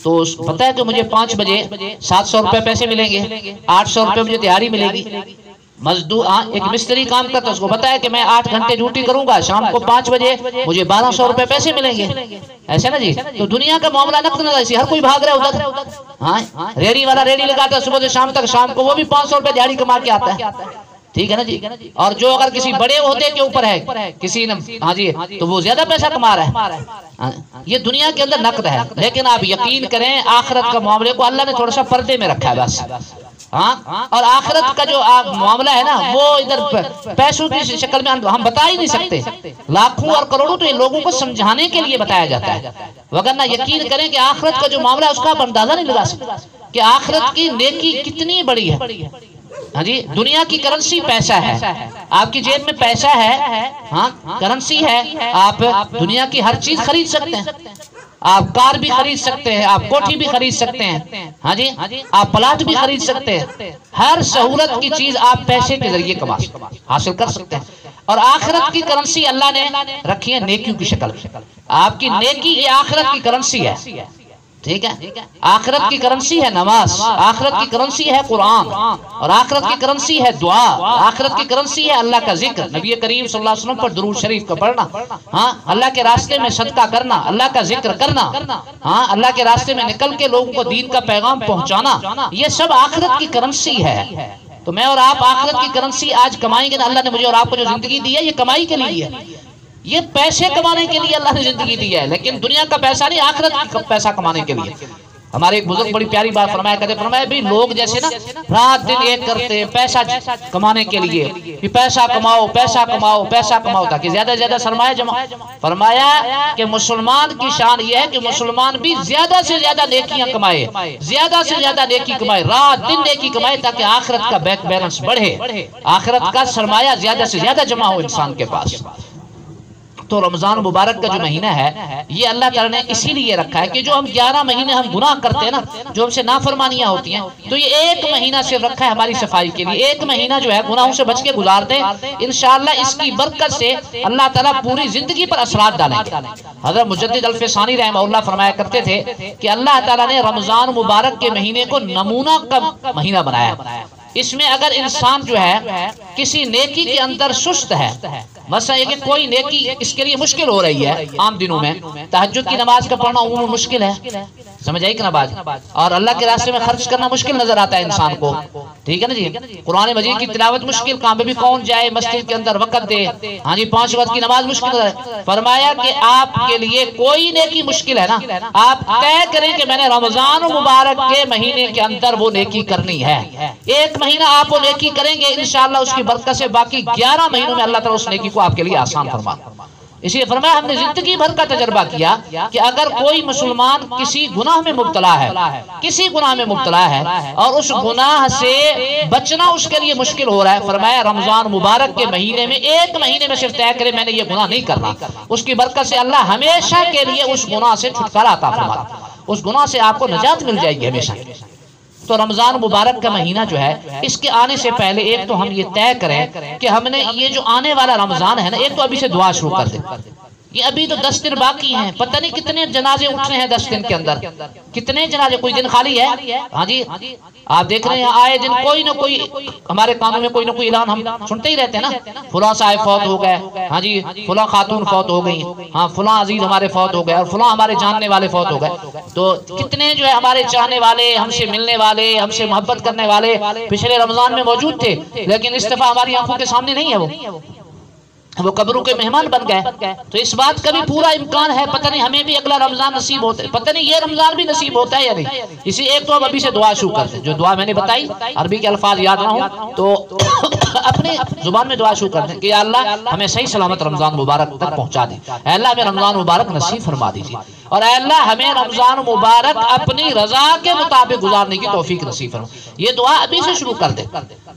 تو پتہ ہے کہ مجھے 5 بجے 700 روپے پیسے ملیں گے، 800 روپے مجھے دیہاڑی ملے گی۔ مزدور، ایک مستری کام کرتا ہے، اس کو پتا ہے کہ میں 8 گھنٹے ڈیوٹی کروں گا، شام کو 5 بجے مجھے 1200 روپے پیسے ملیں گے، ایسے نا جی۔ تو دنیا کا معاملہ نقد نظر، ایسی ہر کوئی بھاگ رہا ہے ادھر، ہاں، ریڑی والا ریڑی لگاتا ہے صبح سے شام تک، شام کو وہ بھی 500 روپے دیہاڑی کما کے آتا ہے، ٹھیک ہے نا جی۔ اور جو اگر کسی بڑے عہدے کے اوپر ہے کسی نے، ہاں جی، تو وہ زیادہ پیسہ کما رہا ہے۔ یہ دنیا کے اندر نقد ہے، لیکن آپ یقین کریں آخرت کا معاملے کو اللہ نے تھوڑا سا پردے میں رکھا ہے بس، ہاں، اور آخرت کا جو معاملہ ہے نا وہ ادھر پیسوں کی شکل میں ہم بتا ہی نہیں سکتے، لاکھوں اور کروڑوں تو یہ لوگوں کو سمجھانے کے لیے بتایا جاتا ہے، وگرنہ یقین کریں کہ آخرت کا جو معاملہ ہے اس کا آپ اندازہ نہیں لگا سکتے کہ آخرت کی نیکی کتنی بڑی ہے، ہاں جی۔ دنیا کی کرنسی پیسہ ہے، آپ کی جیب میں پیسہ ہے، ہاں، کرنسی ہے، آپ دنیا کی ہر چیز خرید سکتے ہیں، آپ کار بھی خرید سکتے ہیں، آپ کوٹھی بھی خرید سکتے ہیں، ہاں جی، آپ پلاٹ بھی خرید سکتے ہیں، ہر سہولت کی چیز آپ پیسے کے ذریعے حاصل کر سکتے ہیں۔ اور آخرت کی کرنسی اللہ نے رکھی ہے نیکیوں کی شکل میں، آپ کی نیکی یہ آخرت کی کرنسی ہے، ٹھیک ہے، آخرت کی کرنسی ہے نماز، آخرت کی کرنسی ہے قرآن، اور آخرت کی کرنسی ہے دعا، آخرت کی کرنسی ہے اللہ کا ذکر، نبی کریم صلی اللہ علیہ وسلم پر درود شریف کا پڑھنا، ہاں اللہ کے راستے میں صدقہ کرنا، اللہ کا ذکر کرنا، ہاں اللہ کے راستے میں نکل کے لوگوں کو دین کا پیغام پہنچانا، یہ سب آخرت کی کرنسی ہے۔ تو میں اور آپ آخرت کی کرنسی آج کمائیں گے نا، اللہ نے مجھے اور آپ کو جو زندگی دی ہے یہ کمائی کے لیے ہے، یہ پیسے کمانے کے لیے اللہ نے زندگی دی ہے، لیکن دنیا کا پیسہ نہیں، آخرت کا پیسہ کمانے کے لیے۔ ہمارے ایک بزرگ بڑی پیاری بات فرمایا کرتے، فرمایا بھی لوگ جیسے نا رات دن ایک کرتے پیسہ کمانے کے لیے، کہ پیسہ کماؤ پیسہ کماؤ پیسہ کماؤ تاکہ زیادہ سے زیادہ سرمایہ جمع۔ فرمایا کہ مسلمان کی شان یہ ہے کہ مسلمان بھی زیادہ سے زیادہ نیکیاں کمائے، زیادہ سے زیادہ نیکی کمائے، رات دن نیکی کمائے، تاکہ آخرت کا بینک بیلنس بڑھے، آخرت کا سرمایہ زیادہ سے زیادہ جمع ہو انسان کے پاس۔ تو رمضان مبارک کا جو مہینہ ہے یہ اللہ تعالیٰ نے اسی لیے رکھا ہے کہ جو ہم 11 مہینے ہم گناہ کرتے ہیں نا، جو ہم سے نافرمانیاں ہوتی ہیں، تو یہ ایک مہینہ صرف رکھا ہے ہماری صفائی کے لیے، ایک مہینہ جو ہے گناہوں سے بچ کے گزارتے ہیں، انشاءاللہ اس کی برکت سے اللہ تعالیٰ پوری زندگی پر اثرات ڈالیں گے۔ حضرت مجدد الفسانی رحمہ اللہ فرمایا کرتے تھے کہ اللہ تعالیٰ نے رمضان مبارک کے مہینے کو نمونہ کا مہینہ بنایا، اس میں اگر انسان جو ہے کسی نیکی کے اندر سست ہے، مثلا یہ کہ کوئی نیکی اس کے لیے مشکل ہو رہی ہے، عام دنوں میں تہجد کی نماز کا پڑھنا عموماً مشکل ہے، سمجھ آئی کہ نا بات، اور اللہ کے راستے میں خرچ کرنا مشکل نظر آتا ہے انسان کو، ٹھیک ہے نا جی، قرآن مجید کی تلاوت مشکل، کام بھی کون جائے مسجد کے اندر وقت دے، ہاں جی 5 وقت کی نماز مشکل ہے۔ فرمایا کہ آپ کے لیے کوئی نیکی مشکل ہے نا، آپ طے کریں کہ میں نے رمضان مبارک کے مہینے کے اندر وہ نیکی کرنی ہے، ایک مہینہ آپ وہ نیکی کریں گے انشاءاللہ اس کی برکت سے باقی 11 مہینوں میں اللہ تعالیٰ اس نیکی کو آپ کے لیے آسان فرما۔ اسی لیے فرمایا ہم نے زندگی بھر کا تجربہ کیا کہ اگر کوئی مسلمان کسی گناہ میں مبتلا ہے، کسی گناہ میں مبتلا ہے اور اس گناہ سے بچنا اس کے لیے مشکل ہو رہا ہے، فرمایا رمضان مبارک کے مہینے میں ایک مہینے میں صرف طے کرے میں نے یہ گناہ نہیں کرنا، اس کی برکت سے اللہ ہمیشہ کے لیے اس گناہ سے چھٹکارا عطا فرماتا، اس گناہ سے آپ کو نجات مل جائے گی ہمیشہ۔ تو رمضان مبارک کا مہینہ جو ہے اس کے آنے سے پہلے ایک تو ہم یہ طے کریں کہ ہم نے یہ جو آنے والا رمضان ہے نا، ایک تو ابھی سے دعا شروع کر دیں، یہ ابھی تو 10 دن باقی ہیں، پتہ نہیں کتنے جنازے اٹھنے ہیں 10 دن کے اندر، کتنے جنازے، کوئی دن خالی ہے؟ ہاں جی آپ دیکھ رہے ہیں آئے دن کوئی نہ کوئی ہمارے کانوں میں کوئی نہ کوئی اعلان ہم سنتے ہی رہتے ہیں نا، فلاں صاحب فوت ہو گئے، ہاں جی فلاں خاتون فوت ہو گئی، ہاں فلاں عزیز ہمارے فوت ہو گئے، اور فلاں ہمارے جاننے والے فوت ہو گئے۔ تو کتنے جو ہے ہمارے چاہنے والے، ہم سے ملنے والے، ہم سے محبت کرنے والے پچھلے رمضان میں موجود تھے، لیکن اس دفعہ ہماری آنکھوں کے سامنے نہیں ہے، وہ قبروں کے مہمان بن گئے۔ تو اس بات کا بھی پورا امکان ہے، پتہ نہیں ہمیں بھی اگلا رمضان نصیب ہوتا ہے، پتہ نہیں یہ رمضان بھی نصیب ہوتا ہے یا نہیں۔ اسی ایک تو ہم ابھی سے دعا شروع کرتے ہیں، جو دعا میں نے بتائی عربی کے الفاظ یاد نہ ہوں تو اپنے زبان میں دعا شروع کرتے ہیں کہ یا اللہ ہمیں صحیح سلامت رمضان مبارک تک پہنچا دیں، اے اللہ ہمیں رمضان مبارک نصیب فرما دیجیے، اور اے اللہ ہمیں رمضان مبارک اپنی رضا کے مطابق گزارنے کی توفیق نصیب فرما۔ یہ دعا ابھی سے شروع کر دیں،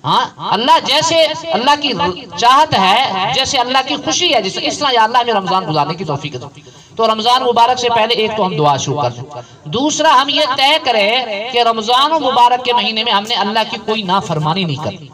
ہاں اللہ جیسے اللہ کی چاہت ہے، جیسے اللہ کی خوشی ہے، جس طرح یا اللہ ہمیں رمضان گزارنے کی توفیق دے۔ تو رمضان مبارک سے پہلے ایک تو ہم دعا شروع کر دیں، دوسرا ہم یہ طے کریں کہ رمضان مبارک کے مہینے میں ہم نے اللہ کی کوئی نافرمانی نہیں کرنی۔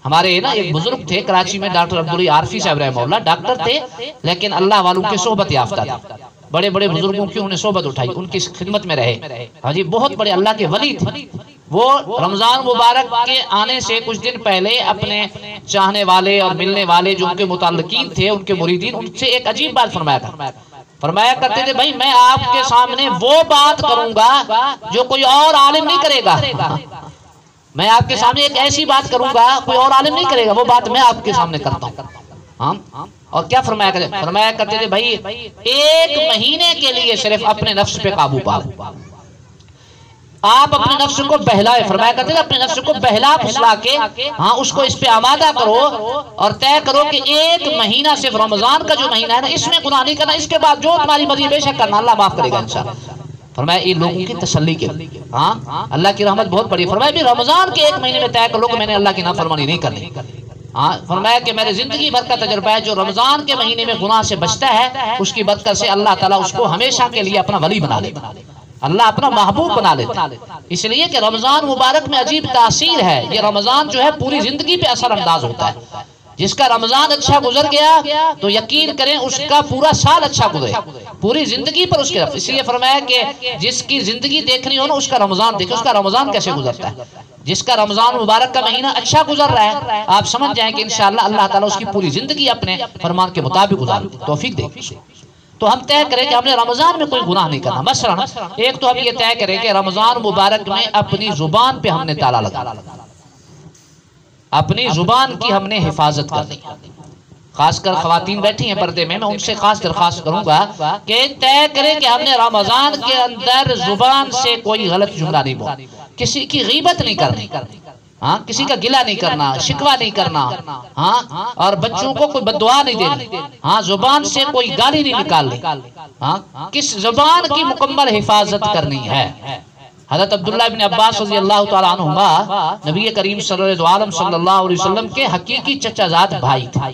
ہمارے نا ایک بزرگ تھے کراچی میں، ڈاکٹر عبداللہ عارفی صاحب رحمہ اللہ، ڈاکٹر تھے لیکن اللہ والوں کے صحبت یافتہ تھے، بڑے بڑے بزرگوں کی انہیں صحبت اٹھائی، ان کی خدمت میں رہے، ہاں جی بہت بڑے اللہ کے ولی تھے۔ وہ رمضان مبارک کے آنے سے کچھ دن پہلے اپنے چاہنے والے اور ملنے والے جو ان کے متعلقین تھے، ان کے مریدین، ان سے ایک عجیب بات فرمایا کرتے تھے، بھائی میں آپ کے سامنے وہ بات کروں گا جو کوئی اور عالم نہیں کرے گا، میں آپ کے سامنے ایک ایسی بات کروں گا کوئی اور عالم نہیں کرے گا، وہ بات میں آپ کے سامنے کرتا ہوں۔ اور کیا فرمایا کرتے تھے، بھائی ایک مہینے کے لیے صرف اپنے نفس پہ قابو پاؤ، آپ اپنے نفس کو بہلائے، فرمایا کرتے تھے اپنے نفس کو بہلا پھسلا کے ہاں اس کو اس پہ آمادہ کرو اور طے کرو کہ ایک مہینہ صرف رمضان کا جو مہینہ ہے نا اس میں گناہ نہیں کرنا، اس کے بعد جو تمہاری مرضی بے شک کرنا اللہ معاف کرے گا انشاءاللہ۔ فرمایا یہ لوگوں کی تسلی کے لیے، ہاں اللہ کی رحمت بہت بڑی، فرمایا بھی رمضان کے ایک مہینے میں طے کرو کہ میں نے اللہ کی نافرمانی نہیں کرنی۔ ہاں فرمایا کہ میرے زندگی بھر کا تجربہ ہے، جو رمضان کے مہینے میں گناہ سے بچتا ہے اس کی برکت سے اللہ تعالیٰ اس کو ہمیشہ کے لیے اپنا ولی بنا لے، اللہ اپنا محبوب بنا لیتا ہے۔ اس لیے کہ رمضان مبارک میں عجیب تاثیر ہے، یہ رمضان جو ہے پوری زندگی پہ اثر انداز ہوتا ہے۔ جس کا رمضان اچھا گزر گیا تو یقین کریں اس کا پورا سال اچھا گزرے، پوری زندگی پر اس کے رفت. اس لیے فرمایا کہ جس کی زندگی دیکھنی ہو نا اس کا رمضان دیکھیں، اس کا رمضان کیسے گزرتا ہے. جس کا رمضان مبارک کا مہینہ اچھا گزر رہا ہے آپ سمجھ جائیں کہ انشاءاللہ اللہ تعالیٰ اس کی پوری زندگی اپنے فرمان کے مطابق گزار توفیق دے. تو ہم طے کریں کہ ہم نے رمضان میں کوئی گناہ نہیں کرنا. مثلا ایک تو ہم یہ طے کریں کہ رمضان مبارک میں اپنی زبان پہ ہم نے تالا لگا، اپنی زبان کی ہم نے حفاظت کرنی. خاص کر خواتین بیٹھی ہیں پردے میں ان سے خاص درخواست کروں گا کہ طے کریں کہ ہم نے رمضان کے اندر زبان سے کوئی غلط جملہ نہیں بولنا، کسی کی غیبت نہیں کرنی، ہاں کسی کا گلہ نہیں کرنا، شکوہ نہیں کرنا، ہاں اور بچوں کو کوئی بددعا نہیں دینی، ہاں زبان سے کوئی گالی نہیں نکالنی، ہاں کس زبان کی مکمل حفاظت کرنی ہے. حضرت عبداللہ بن عباس رضی اللہ تعالیٰ عنہما نبی کریم صلی اللہ علیہ وسلم کے حقیقی چچا زاد بھائی تھے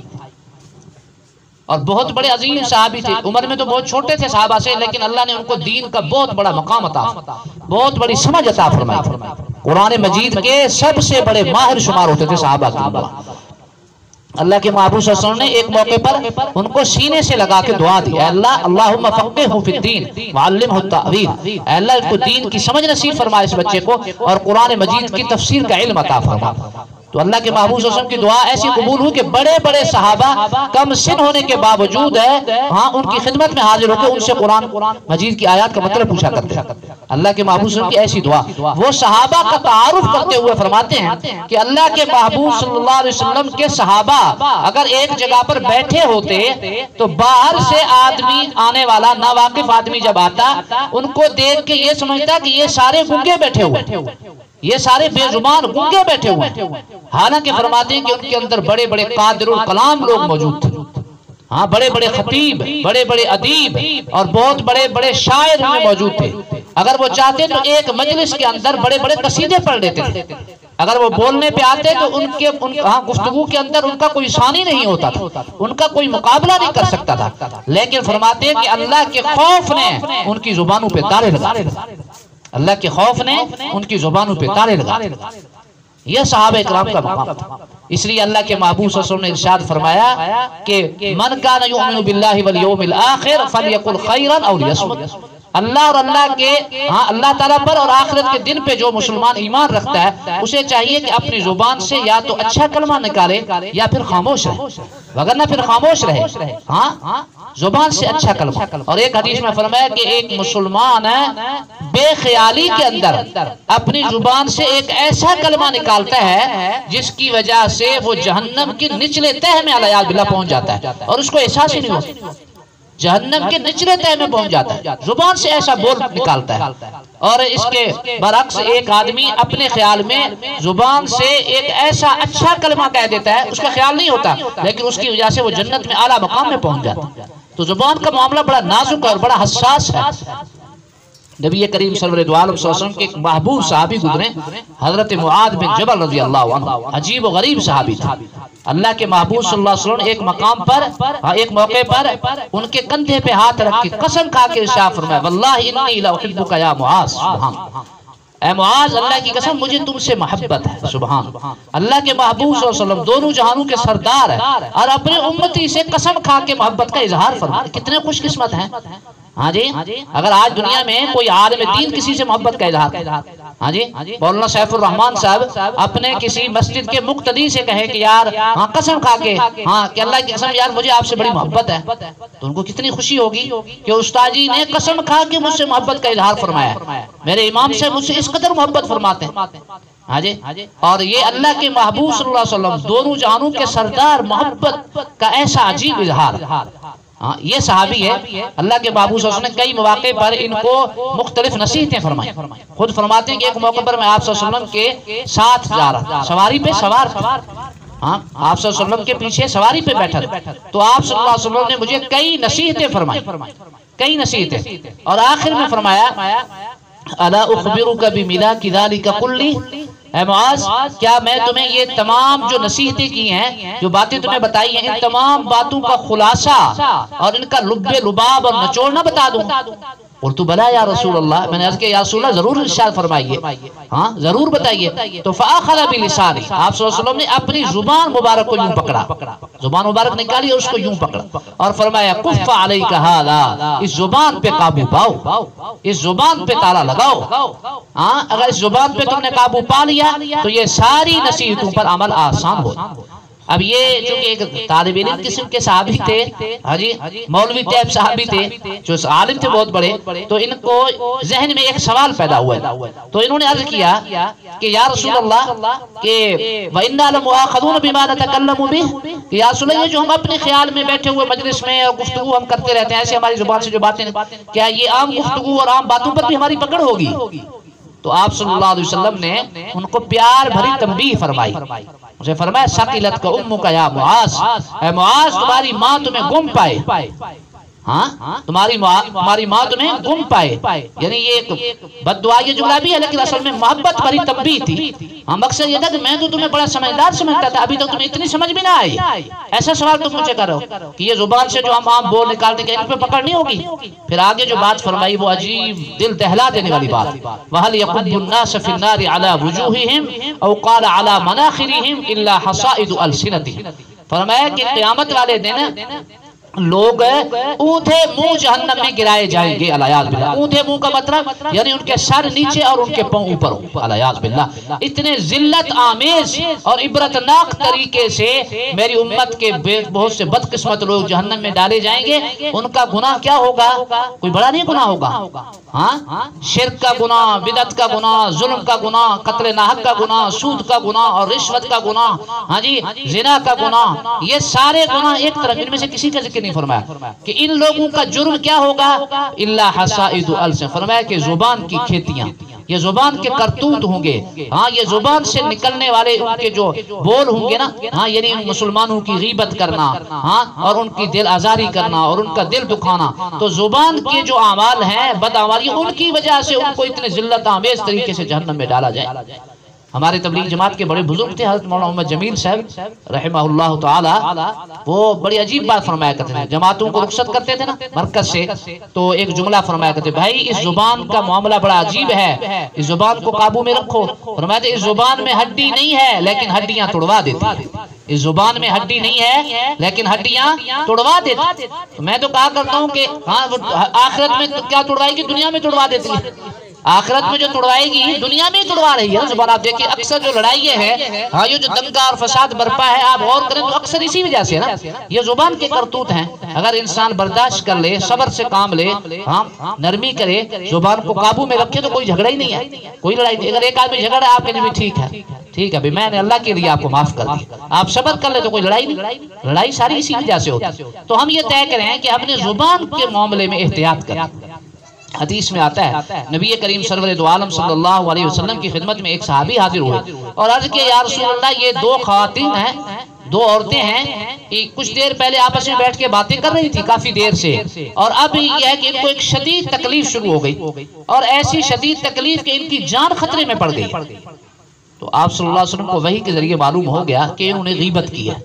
اور بہت بڑے عظیم صحابی تھے. عمر میں تو بہت چھوٹے تھے صحابہ سے، لیکن اللہ نے ان کو دین کا بہت بڑا مقام عطا، بہت بڑی سمجھ عطا فرمائی. قرآن مجید کے سب سے بڑے ماہر شمار ہوتے تھے صحابہ کے. اللہ کے محبوب صلی اللہ علیہ وسلم نے ایک موقع پر ان کو سینے سے لگا کے دعا دی، اے اللہ اللہم فقہہ فی الدین وعلمہ التأویل، اے اللہ اس کو دین کی سمجھ نصیب فرما اس بچے کو اور قرآن مجید کی تفسیر کا علم عطا فرما. تو اللہ کے محبوب صلی اللہ علیہ وسلم کی دعا ایسی قبول ہوئی کہ بڑے بڑے صحابہ کم سن ہونے کے باوجود ہاں ان کی خدمت میں حاضر ہو کے ان سے قرآن مجید کی آیات کا مطلب پوچھا کرتے ہیں. اللہ کے محبوب صلی اللہ علیہ وسلم کی ایسی دعا. وہ صحابہ کا تعارف کرتے ہوئے فرماتے ہیں کہ اللہ کے محبوب صلی اللہ علیہ وسلم کے صحابہ اگر ایک جگہ پر بیٹھے ہوتے تو باہر سے آدمی آنے والا ناواقف آدمی جب آتا ان کو دیکھ کے یہ سمجھتا کہ یہ سارے گنگے بیٹھے ہوئے، یہ سارے بے زبان گنگے بیٹھے ہوئے. حالانکہ فرماتے ہیں کہ ان کے اندر بڑے بڑے قادر الکلام لوگ موجود تھے، ہاں بڑے بڑے خطیب، بڑے بڑے ادیب اور بہت بڑے بڑے شاعر میں موجود تھے. اگر وہ چاہتے تو ایک مجلس کے اندر بڑے بڑے قصیدے پڑھ لیتے تھے. اگر وہ بولنے پہ آتے تو ان کے گفتگو کے اندر ان کا کوئی ثانی نہیں ہوتا تھا، ان کا کوئی مقابلہ نہیں کر سکتا تھا. لیکن فرماتے ہیں کہ اللہ کے خوف نے ان کی زبانوں پہ تالے لگا، اللہ کے خوف نے ان کی زبانوں پہ تالے لگا. یہ صحابہ اکرام کا مقام تھا. اس لیے اللہ کے محبوب صلی اللہ علیہ وسلم نے ارشاد فرمایا کہ من کان یؤمن باللہ والیوم الآخر فلیقل خیرا او لیصمت. اللہ اور اللہ تعالیٰ پر اور آخرت کے دن پہ جو مسلمان ایمان رکھتا ہے اسے چاہیے کہ اپنی زبان سے یا تو اچھا کلمہ نکالے یا پھر خاموش رہے، وگرنہ پھر خاموش رہے. ہاں زبان سے اچھا کلمہ. اور ایک حدیث میں فرمایا کہ ایک مسلمان بے خیالی کے اندر اپنی زبان سے ایک ایسا کلمہ نکالتا ہے جس کی وجہ سے وہ جہنم کی نچلے تہہ میں علیہ باللہ پہنچ جاتا ہے اور اس کو احساس ہی نہیں ہوتا، جہنم کے نچلے تہہ میں پہنچ جاتا ہے. زبان سے ایسا بول نکالتا ہے. اور اس کے برعکس ایک آدمی اپنے خیال میں زبان سے ایک ایسا اچھا کلمہ کہہ دیتا ہے، اس کا خیال نہیں ہوتا لیکن اس کی وجہ سے وہ جنت میں اعلیٰ مقام میں پہنچ جاتا ہے. تو زبان کا معاملہ بڑا نازک اور بڑا حساس ہے. نبی کریم صلی اللہ علیہ وسلم کے ایک محبوب صحابی گزرے حضرت معاذ بن جبل رضی اللہ عنہ، عجیب و غریب صحابی تھا. اللہ کے محبوب صلی اللہ علیہ وسلم ایک مقام پر ایک موقع پر ان کے کندھے پہ ہاتھ رکھ کے قسم کھا کے ارشاد فرمایا واللہ انی لاحبک یا معاذ. سبحان اے معاذ اللہ کی قسم مجھے تم سے محبت ہے. سبحان اللہ کے محبوب صلی اللہ علیہ وسلم دونوں جہانوں کے سردار ہیں اور اپنے امتی سے قسم کھا کے محبت کا اظہار فرماتے. کتنے خوش قسمت ہیں. ہاں جی اگر آج دنیا میں کوئی عالم دین کسی سے محبت کا اظہار، ہاں جی مولانا سیف الرحمان صاحب اپنے کسی مسجد کے مقتدی سے کہے کہ یار ہاں قسم کھا کے ہاں کہ اللہ کی قسم یار مجھے آپ سے بڑی محبت ہے، تو ان کو کتنی خوشی ہوگی کہ استاد جی نے قسم کھا کے مجھ سے محبت کا اظہار فرمایا، میرے امام سے مجھ سے اس قدر محبت فرماتے ہیں. ہاں جی اور یہ اللہ کے محبوب صلی اللہ علیہ وسلم دونوں جہانوں کے سردار محبت کا ایسا عجیب اظہار. ہاں یہ صحابی ہے. اللہ کے محبوب صلی اللہ علیہ وسلم نے کئی مواقع پر ان کو مختلف نصیحتیں فرمائیں. خود فرماتے ہیں کہ ایک موقع پر میں آپ صلی اللہ علیہ وسلم کے ساتھ جا رہا تھا، سواری پہ سوار تھا، ہاں آپ صلی اللہ علیہ وسلم کے پیچھے سواری پہ بیٹھا تھا، تو آپ صلی اللہ علیہ وسلم نے مجھے کئی نصیحتیں فرمائیں، کئی نصیحتیں. اور آخر میں فرمایا الا اخبرک بملاک ذلک کلی، اے معاذ کیا میں تمہیں یہ تمام جو نصیحتیں کی ہیں، جو باتیں تمہیں بتائی ہیں، ان تمام باتوں کا خلاصہ اور ان کا لب لباب اور نچوڑ نہ بتا دوں؟ قلت بلا یا رسول اللہ، میں نے عرض کیا یا رسول اللہ ضرور ارشاد فرمائیے، ہاں ضرور بتائیے۔ تو فاخذ بلسانی، آپ صلی اللہ علیہ وسلم نے اپنی زبان مبارک کو یوں پکڑا، زبان مبارک نکالی اور اس کو یوں پکڑا اور فرمایا کف علیک ھذا، اس زبان پہ قابو پاؤ، اس زبان پہ تالا لگاؤ، ہاں اگر اس زبان پہ تم نے قابو پا لیا تو یہ ساری نصیحتوں پر عمل آسان ہو۔ اب یہ جو کہ ایک طالب علم قسم کے صحابی تھے، ہاں جی مولوی ٹیپ صحابی تھے جو عالم تھے بہت بڑے، تو ان کو ذہن میں ایک سوال پیدا ہوا ہے، تو انہوں نے عرض کیا کہ یا رسول اللہ کہ وَإِنَّا لَمُؤَاخَذُونَ بِمَا نَتَكَلَّمُ بِهِ، کہ یا رسول اللہ یہ جو ہم اپنے خیال میں بیٹھے ہوئے مجلس میں اور گفتگو ہم کرتے رہتے ہیں ایسے ہماری زبان سے جو باتیں، کیا یہ عام گفتگو اور عام باتوں پر بھی ہماری پکڑ ہوگی؟ تو آپ صلی اللہ علیہ وسلم نے ان کو پیار بھری تنبیہ فرمائی، اسے فرمایا ثقلت کا امک یا معاذ، اے معاذ تمہاری ماں تمہیں گم پائے، ہاں تمہاری ماں تمہیں گم پائے، یعنی یہ ایک بد دعا یہ جملہ بھی ہے لیکن اصل میں محبت بھری تنبیہ تھی۔ ہاں مقصد یہ تھا کہ میں تو تمہیں بڑا سمجھدار سمجھتا تھا، ابھی تک تمہیں اتنی سمجھ بھی نہ آئی، ایسا سوال تم مجھے کر رہے ہو کہ یہ زبان سے جو ہم عام بول نکالتے ہیں ان پہ پکڑ نہیں ہوگی؟ پھر آگے جو بات فرمائی وہ عجیب دل دہلا دینے والی بات، وَهَلْ يَقُبُّ النَّاسَ فِي النَّارِ عَلَى وُجُوهِهِمْ أَوْ قَالَ عَلَى مَنَاخِرِهِمْ إِلَّا حَصَائِدُ أَلْسِنَتِهِمْ، فرمایا کہ قیامت والے دن لوگ اونٹے منہ جہنم میں گرائے جائیں گے، علیاذ باللہ۔ اونٹے منہ کا مطلب یعنی ان کے سر نیچے اور ان کے پاؤں اوپر ہو، علیاذ باللہ۔ اتنے ذلت آمیز اور عبرتناک طریقے سے میری امت کے بہت سے بدقسمت لوگ جہنم میں ڈالے جائیں گے۔ ان کا گناہ کیا ہوگا؟ کوئی بڑا نہیں گناہ ہوگا، ہاں شرک کا گناہ، بدعت کا گناہ، ظلم کا گناہ، قتل ناحق کا گناہ، سود کا گناہ اور رشوت کا گناہ، ہاں جی زنا کا گناہ، یہ سارے گناہ ایک طرف، ان میں سے کسی کا ذکر نہیں فرمایا کہ ان لوگوں کا جرم کیا ہوگا؟ الا حصائد السن، فرمایا کہ زبان کی کھیتیاں، یہ زبان کے کرتوت ہوں گے، ہاں یہ زبان سے نکلنے والے ان کے جو بول ہوں گے نا، ہاں یعنی مسلمانوں کی غیبت کرنا، ہاں اور ان کی دل آزاری کرنا اور ان کا دل دکھانا، تو زبان کے جو اعمال ہیں بدعمالی ان کی وجہ سے ان کو اتنے ذلت آمیز طریقے سے جہنم میں ڈالا جائے۔ ہمارے تبلیغ جماعت کے بڑے بزرگ تھے حضرت مولانا محمد جمیل صاحب رحمہ اللہ تعالی، وہ بڑی عجیب بات فرمایا کرتے تھے، جماعتوں کو رخصت کرتے تھے نا مرکز سے تو ایک جملہ فرمایا کرتے، بھائی اس زبان کا معاملہ بڑا عجیب ہے، اس زبان کو قابو میں رکھو۔ فرمایا تھے اس زبان میں ہڈی نہیں ہے لیکن ہڈیاں توڑوا دیتی ہے، اس زبان میں ہڈی نہیں ہے لیکن ہڈیاں توڑوا دیتی۔ میں تو کہا کرتا ہوں کہ ہاں آخرت میں کیا توڑوائے گی؟ دنیا میں توڑوا دیتی ہے، آخرت میں جو توڑوائے گی دنیا میں ہی توڑوا رہی ہے زبان۔ آپ دیکھیں اکثر جو لڑائی ہے، ہاں یہ جو دنگا اور فساد برپا ہے، آپ غور کریں تو اکثر اسی وجہ سے نا، یہ زبان کے کرتوت ہیں۔ اگر انسان برداشت کر لے، صبر سے کام لے، ہاں نرمی کرے، زبان کو قابو میں رکھے تو کوئی جھگڑا ہی نہیں ہے، کوئی لڑائی نہیں۔ اگر ایک آدمی جھگڑا آپ کہنے بھی ٹھیک ہے ٹھیک ہے میں نے اللہ کے لیے آپ کو معاف کر دیا، آپ صبر کر لے تو کوئی لڑائی نہیں، لڑائی ساری اسی وجہ سے ہوتی۔ تو ہم یہ طے کریں کہ اپنے زبان کے معاملے میں احتیاط کریں۔ حدیث میں آتا ہے نبی کریم سرور دو عالم صلی اللہ علیہ وسلم کی خدمت میں ایک صحابی حاضر ہوئے اور عرض کیا یا رسول اللہ یہ دو خواتین ہیں، دو عورتیں ہیں، کچھ دیر پہلے آپس میں بیٹھ کے باتیں کر رہی تھی کافی دیر سے، اور اب یہ ہے کہ ان کو ایک شدید تکلیف شروع ہو گئی اور ایسی شدید تکلیف کہ ان کی جان خطرے میں پڑ گئی۔ تو آپ صلی اللہ علیہ وسلم کو وحی کے ذریعے معلوم ہو گیا کہ انہوں نے غیبت کی ہے،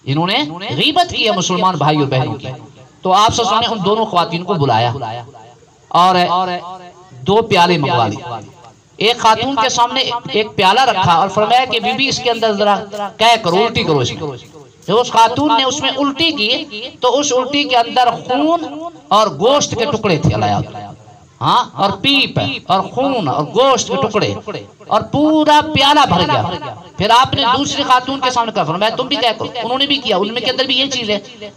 انہوں نے غیبت کی ہے مسلمان بھائی اور بہنوں کی۔ تو آپ صلی اللہ علیہ وسلم نے ان دونوں خواتین کو بلایا اور دو پیالے منگوا لی، ایک خاتون کے سامنے ایک پیالہ رکھا اور فرمایا کہ بی بی اس کے اندر ذرا کہہ کرو، الٹی کرو اس میں۔ جب اس خاتون نے اس میں الٹی کی تو اس الٹی کے اندر خون اور گوشت کے ٹکڑے تھے، ہاں اور پیپ اور خون اور گوشت کے ٹکڑے اور پورا پیالہ بھر گیا۔ پھر آپ نے دوسری خاتون کے سامنے کہا، فرمایا تم بھی کہہ کرو، انہوں نے بھی کیا، ان میں کے اندر بھی یہ چیز ہے۔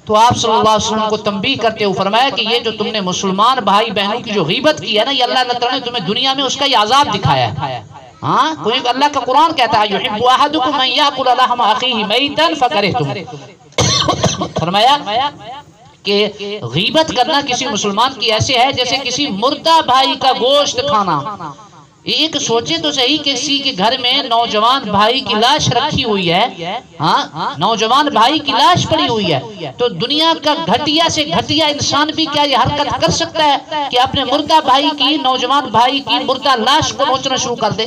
تو آپ صلی اللہ علیہ وسلم کو تنبیہ کرتے ہوئے فرمایا کہ یہ جو تم نے مسلمان بھائی بہنوں کی جو غیبت کی ہے نا، یہ اللہ تعالیٰ نے تمہیں دنیا میں اس کا یہ عذاب دکھایا ہے۔ ہاں کوئی اللہ کا قرآن کہتا ہے یحب احدکم ان یاکل لحم اخیہ میتا فکرہتم، فرمایا کہ غیبت کرنا کسی مسلمان کی ایسے ہے جیسے کسی مردہ بھائی کا گوشت کھانا۔ ایک سوچے تو صحیح کہ کسی کے گھر میں نوجوان بھائی کی لاش رکھی ہوئی ہے، ہاں نوجوان بھائی کی لاش پڑی ہوئی ہے، تو دنیا کا گھٹیا سے گھٹیا انسان بھی کیا یہ حرکت کر سکتا ہے کہ اپنے مردہ بھائی کی، نوجوان بھائی کی مردہ لاش کو نوچنا شروع کر دے؟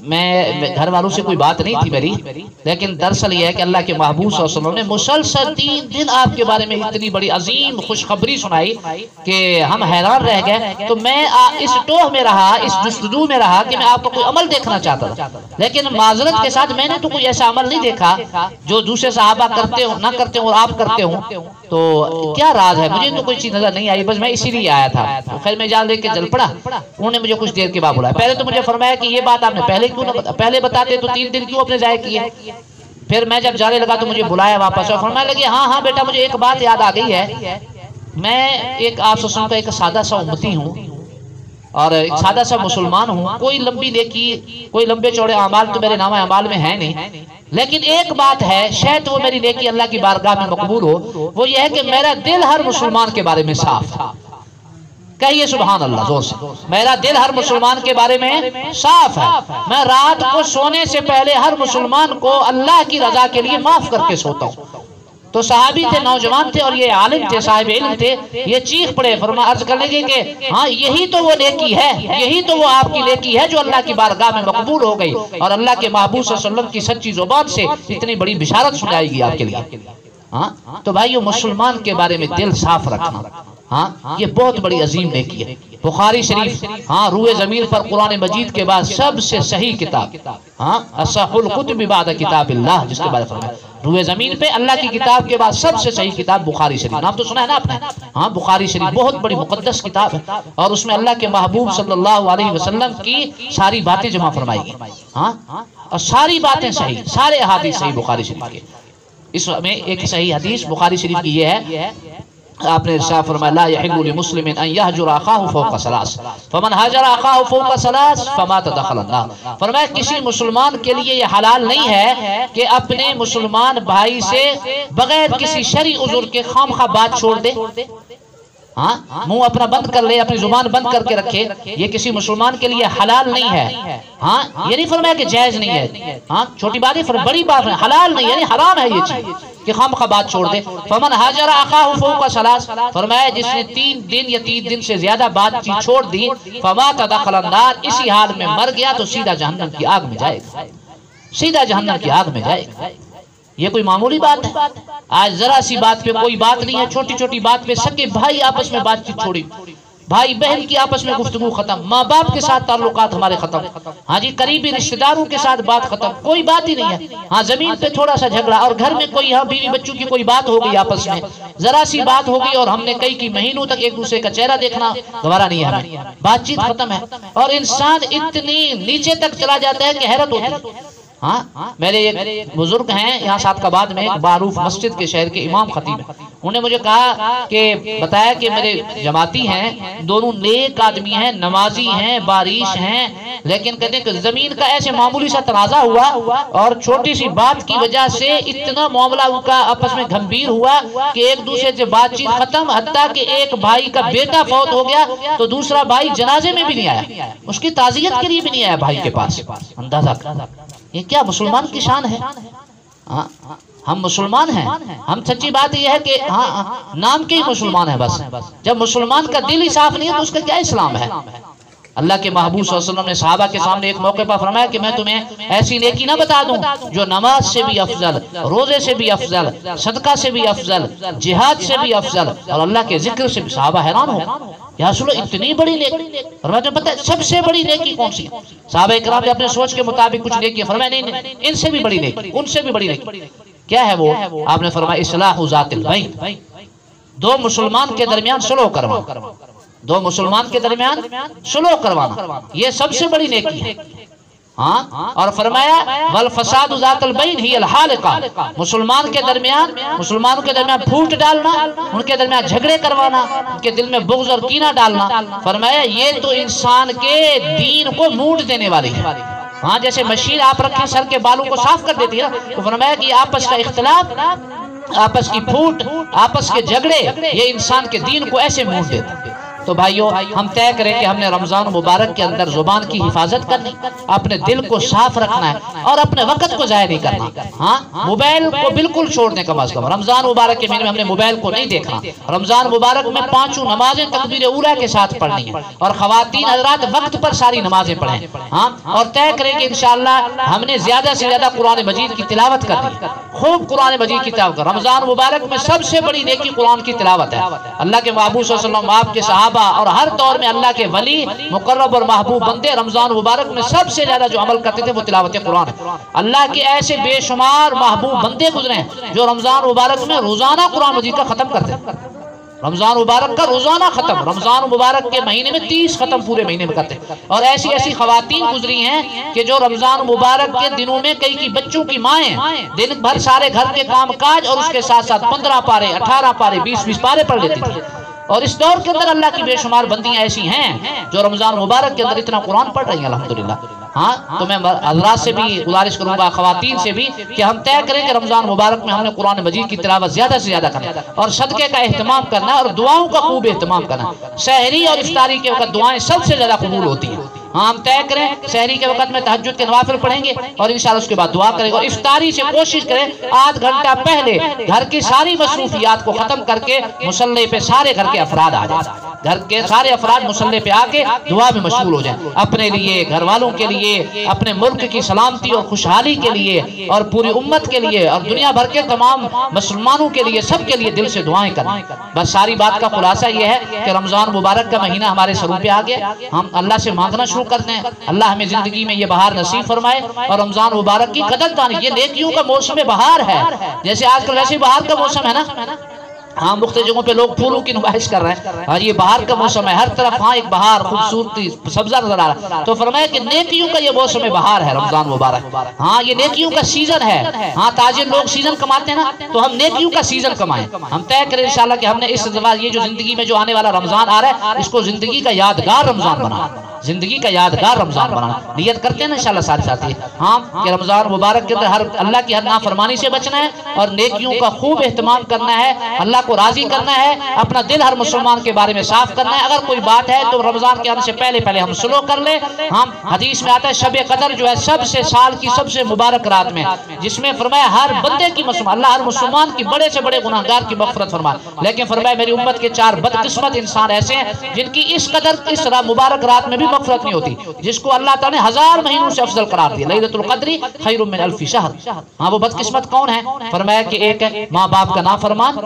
میں گھر والوں سے کوئی بات نہیں تھی میری، لیکن دراصل یہ ہے کہ اللہ کے محبوب صلی اللہ علیہ وسلم نے مسلسل 3 دن آپ کے بارے میں اتنی بڑی عظیم خوشخبری سنائی کہ ہم حیران رہ گئے. تو میں اس ٹوہ میں رہا، اس جستجو میں رہا کہ میں آپ کو کوئی عمل دیکھنا چاہتا تھا، لیکن معذرت کے ساتھ میں نے تو کوئی ایسا عمل نہیں دیکھا جو دوسرے صحابہ کرتے ہوں نہ کرتے ہوں اور آپ کرتے ہوں. تو کیا راز ہے؟ مجھے تو کوئی چیز نظر نہیں آئی، بس میں اسی لیے آیا تھا. خیر میں جان لے کے چل پڑا. انہوں نے مجھے کچھ دیر کے بعد بلایا. پہلے تو مجھے فرمایا کہ یہ بات آپ نے پہلے بتاتے تو 3 دن کیوں اپنے ضائع کیے. پھر میں جب جانے لگا تو مجھے بلایا واپس اور فرمایا لگے ہاں بیٹا مجھے ایک بات یاد آ گئی ہے. میں ایک آپ سے سنتا ایک سادہ سا امتی ہوں اور ایک سادہ سا مسلمان ہوں. کوئی لمبی نیکی، کوئی لمبے چوڑے اعمال تو میرے نامہ اعمال میں ہے نہیں، لیکن ایک بات ہے شاید وہ میری نیکی اللہ کی بارگاہ میں مقبول ہو. وہ یہ ہے کہ میرا دل ہر مسلمان کے بارے میں صاف. کہیے سبحان اللہ زور سے. میرا دل ہر مسلمان کے بارے میں صاف ہے. میں رات کو سونے سے پہلے ہر مسلمان کو اللہ کی رضا کے لیے معاف کر کے سوتا ہوں. تو صحابی تھے، نوجوان تھے اور یہ عالم تھے، صاحب علم تھے. یہ چیخ پڑے، فرمایا عرض کرنے لگے کہ ہاں یہی تو وہ نیکی ہے، یہی تو وہ آپ کی نیکی ہے جو اللہ کی بارگاہ میں مقبول ہو گئی اور اللہ کے محبوب صلی اللہ علیہ وسلم کی سچی زبان سے اتنی بڑی بشارت سنائی گی آپ کے لیے. ہاں تو بھائیو مسلمان کے بارے میں دل صاف رکھنا یہ بہت بڑی عظیم نیکی ہے. بخاری شریف روئے زمین پر قرآن مجید کے بعد سب سے صحیح کتاب اصح الکتب بعد کتاب اللہ، جس کے بارے میں فرمایا روئے زمین پہ اللہ کی کتاب کے بعد سب سے صحیح کتاب بخاری شریف. نام تو سنا ہے نا آپ نے؟ بخاری شریف بہت بڑی مقدس کتاب ہے اور اس میں اللہ کے محبوب صلی اللہ علیہ وسلم کی ساری باتیں جمع فرمائی گئی اور ساری باتیں صحیح، سارے احادیث صحیح بخاری شریف کے. اس میں ایک صحیح حدیث بخاری شریف کی یہ ہے، آپ نے ارشاد فرمایا لا يحل لمسلم ان يهجر اخاه فوق ثلاث فمن هاجر اخاه فوق ثلاث فمات دخل النار. فرمایا کسی مسلمان کے لیے یہ حلال نہیں ہے کہ اپنے مسلمان بھائی سے بغیر کسی شرعی عذر کے خامخواہ بات چھوڑ دے، منہ اپنا بند کر لے، اپنی زبان بند کر کے رکھے. یہ کسی مسلمان کے لیے حلال نہیں ہے. یہ نہیں فرمایا کہ جائز نہیں ہے، چھوٹی بات ہے، بڑی بات ہے، حلال نہیں یعنی حرام ہے یہ چیز کہ خامخواہ بات چھوڑ دے. فمن ہاجر اخاہ فوق ثلاث، فرمایا جس نے 3 دن یا 3 دن سے زیادہ بات چیت چھوڑ دی، فمات دخل النار، اسی حال میں مر گیا تو سیدھا جہنم کی آگ میں جائے گا، سیدھا جہنم کی آگ میں جائے گا. یہ کوئی معمولی بات ہے؟ آج ذرا سی بات پہ کوئی بات نہیں ہے، چھوٹی چھوٹی بات پہ سکے بھائی آپس میں بات چیت چھوڑی، بھائی بہن کی آپس میں گفتگو ختم، ماں باپ کے ساتھ تعلقات ہمارے ختم، قریبی رشتہ داروں کے ساتھ بات ختم، کوئی بات ہی نہیں ہے. زمین پہ تھوڑا سا جھگڑا اور گھر میں کوئی بیوی بچوں کی کوئی بات ہو گئی، آپس میں ذرا سی بات ہو گئی اور ہم نے کئی مہینوں تک ایک دوسرے کا چہرہ دیکھنا گوارا نہیں ہے، بات چیت ختم ہے اور انسان اتنی نیچے تک چلا جاتا ہے کہ حیرت ہوتی ہے. میرے ایک بزرگ ہیں یہاں سعدکاباد میں، ایک معروف مسجد کے شہر کے امام خطیب ہیں. انہوں نے مجھے کہا کہ بتایا کہ میرے جماعتی ہیں، دونوں نیک آدمی ہیں، نمازی ہیں، باریش ہیں، لیکن کہتے ہیں کہ زمین کا ایسے معمولی سا تنازع ہوا اور چھوٹی سی بات کی وجہ سے اتنا معاملہ ان کا آپس میں گھمبیر ہوا کہ ایک دوسرے سے بات چیت ختم، حتیٰ کہ ایک بھائی کا بیٹا فوت ہو گیا تو دوسرا بھائی جنازے میں بھی نہیں آیا، اس کی تعزیت کے لیے بھی نہیں آیا بھائی کے پاس. اندازہ کر یہ کیا مسلمان کی شان ہے. ہم مسلمان ہیں، ہم سچی بات یہ ہے کہ نام کے ہی مسلمان ہیں بس. جب مسلمان کا دل ہی صاف نہیں ہے تو اس کا کیا اسلام ہے. اللہ کے محبوب صلی اللہ علیہ وسلم نے صحابہ کے سامنے ایک موقع پر فرمایا کہ میں تمہیں ایسی نیکی نہ بتا دوں جو نماز سے بھی افضل، روزے سے بھی افضل، صدقہ سے بھی افضل، جہاد سے بھی افضل اور اللہ کے ذکر سے بھی. صحابہ حیران ہو، یا رسول اللہ اتنی بڑی نیکی، فرمایا تمہیں پتہ ہے سب سے بڑی نیکی کون سی؟ صحابہ اکرام نے اپنے سوچ کے مطابق کچھ نیکی فرمایا نہیں ان سے بھی بڑی نیکی، ان سے بھی بڑی نیکی. کیا ہے وہ؟ آپ نے فرمایا اصلاح ذات البین، 2 مسلمان کے درمیان صلح کروانا، 2 مسلمان کے درمیان صلح کروانا، یہ سب سے بڑی نیکی ہے. اور فرمایا والفساد ذات البین ہی الحالقہ، مسلمانوں کے درمیان پھوٹ ڈالنا، ان کے درمیان جھگڑے کروانا، ان کے دل میں بغض اور کینہ ڈالنا، فرمایا یہ تو انسان کے دین کو موڑ دینے والی ہے. جیسے مشین آپ رکھیں سر کے بالوں کو صاف کر دیتی ہے، تو فرمایا کہ آپس کا اختلاف، آپس کی پھوٹ، آپس کے جھگڑے یہ انسان کے دین کو ایسے موڑ دیتے. تو بھائیو ہم طے کریں کہ ہم نے رمضان مبارک کے اندر زبان کی حفاظت کرنی، اپنے دل کو صاف رکھنا ہے اور اپنے وقت کو ضائع نہیں کرنا. ہاں موبائل کو بالکل چھوڑنے کا کم از کم. رمضان مبارک کے مہینے میں ہم نے موبائل کو نہیں دیکھنا. رمضان مبارک میں 5 نمازیں تکبیر اولیٰ کے ساتھ پڑھنی ہے اور خواتین حضرات وقت پر ساری نمازیں پڑھیں. ہاں اور طے کریں کہ انشاءاللہ ہم نے زیادہ سے زیادہ قرآن مجید کی تلاوت کرنی ہے، خوب قرآن مجید کی تلاوت. رمضان مبارک میں سب سے بڑی نیکی قرآن کی تلاوت ہے. اللہ کے محبوب صلی اللہ علیہ وسلم، آپ کے صحابہ اور ہر دور میں اللہ کے ولی مقرب اور محبوب بندے رمضان مبارک میں سب سے زیادہ جو عمل کرتے تھے وہ تلاوت قرآن ہے. اللہ کے ایسے بے شمار محبوب بندے گزرے ہیں جو رمضان مبارک میں روزانہ قرآن مجید کا ختم کرتے ہیں. رمضان مبارک کا روزانہ ختم، رمضان مبارک کے مہینے میں 30 ختم پورے مہینے میں کرتے ہیں. اور ایسی ایسی خواتین گزری ہیں کہ جو رمضان مبارک کے دنوں میں کئی کی بچوں کی مائیں دن بھر سارے گھر کے کام کاج اور اس کے ساتھ ساتھ 15 پارے 18 پارے 20 پارے پڑھ لیتی تھی. اور اس دور کے اندر اللہ کی بے شمار بندیاں ایسی ہیں جو رمضان مبارک کے اندر اتنا قرآن پڑھ رہی ہیں الحمدللہ. ہاں تو میں حضرات سے بھی گزارش کروں گا، خواتین سے بھی، کہ ہم طے کریں کہ رمضان مبارک میں ہم نے قرآن مجید کی تلاوت زیادہ سے زیادہ کرنا اور صدقے کا اہتمام کرنا اور دعاؤں کا خوب اہتمام کرنا. سحری اور افطاری کے وقت دعائیں سب سے زیادہ قبول ہوتی ہیں. ہاں ہم طے کریں سحری کے وقت میں تہجد کے نوافل پڑھیں گے اور انشاءاللہ اس کے بعد دعا کریں گے. اور افطاری سے کوشش کریں آدھ گھنٹہ پہلے گھر کی ساری مصروفیات کو ختم کر کے مصلی پہ سارے گھر کے افراد آ جائیں. گھر کے سارے افراد مصلی پہ آ کے دعا میں مشغول ہو جائیں، اپنے لیے، گھر والوں کے لیے، اپنے ملک کی سلامتی اور خوشحالی کے لیے اور پوری امت کے لیے اور دنیا بھر کے تمام مسلمانوں کے لیے، سب کے لیے دل سے دعائیں کریں. بس ساری بات کا خلاصہ یہ ہے کہ رمضان مبارک کا مہینہ ہمارے سروں پہ آ گیا. ہم اللہ سے مانگنا شروع کرتے ہیں اللہ ہمیں زندگی میں یہ بہار نصیب فرمائے اور رمضان مبارک کی قدر دانی. یہ نیکیوں کا موسم بہار ہے، جیسے آج کل ویسے بہار کا موسم ہے نا. ہاں مختلف جگہوں پہ لوگ پھولوں کی نمائش کر رہے ہیں. ہاں یہ بہار کا موسم ہے، ہر طرف ہاں ایک بہار خوبصورتی سبزہ نظر آ رہا ہے. تو فرمایا کہ نیکیوں کا یہ موسم بہار ہے رمضان مبارک. ہاں یہ نیکیوں کا سیزن ہے. ہاں تاجر لوگ سیزن کماتے ہیں نا، تو ہم نیکیوں کا سیزن کمائیں. ہم طے کریں انشاءاللہ کہ ہم نے اس دفعہ یہ جو زندگی میں جو آنے والا رمضان آ رہا ہے اس کو زندگی کا یادگار رمضان بنانا، زندگی کا یادگار رمضان بنانا. نیت کرتے ہیں نا انشاءاللہ سارے ساتھی. ہاں کہ رمضان مبارک کے اندر ہر اللہ کی ہر نافرمانی سے بچنا ہے اور نیکیوں کا خوب اہتمام کرنا ہے، اللہ کو راضی کرنا ہے، اپنا دل ہر مسلمان کے بارے میں صاف کرنا ہے. اگر کوئی بات ہے تو رمضان کے آنے سے پہلے ہم سلو کر لیں. ہم حدیث میں آتا ہے شب قدر جو ہے سب سے سال کی سب سے مبارک رات میں، جس میں فرمایا ہر بندے کی اللہ ہر مسلمان کی بڑے سے بڑے گناہگار کی مغفرت فرمائے. لیکن فرمایا میری امت کے 4 بدقسمت انسان ایسے ہیں جن کی اس قدر اس مبارک رات میں بھی مغفرت نہیں ہوتی، جس کو اللہ تعالیٰ نے 1000 مہینوں سے افضل قرار دیا. لیلۃ القدر خیر من 1000 شہر. ہاں وہ بدقسمت کون ہے؟ فرمایا کہ ایک ہے ماں باپ کا نافرمان.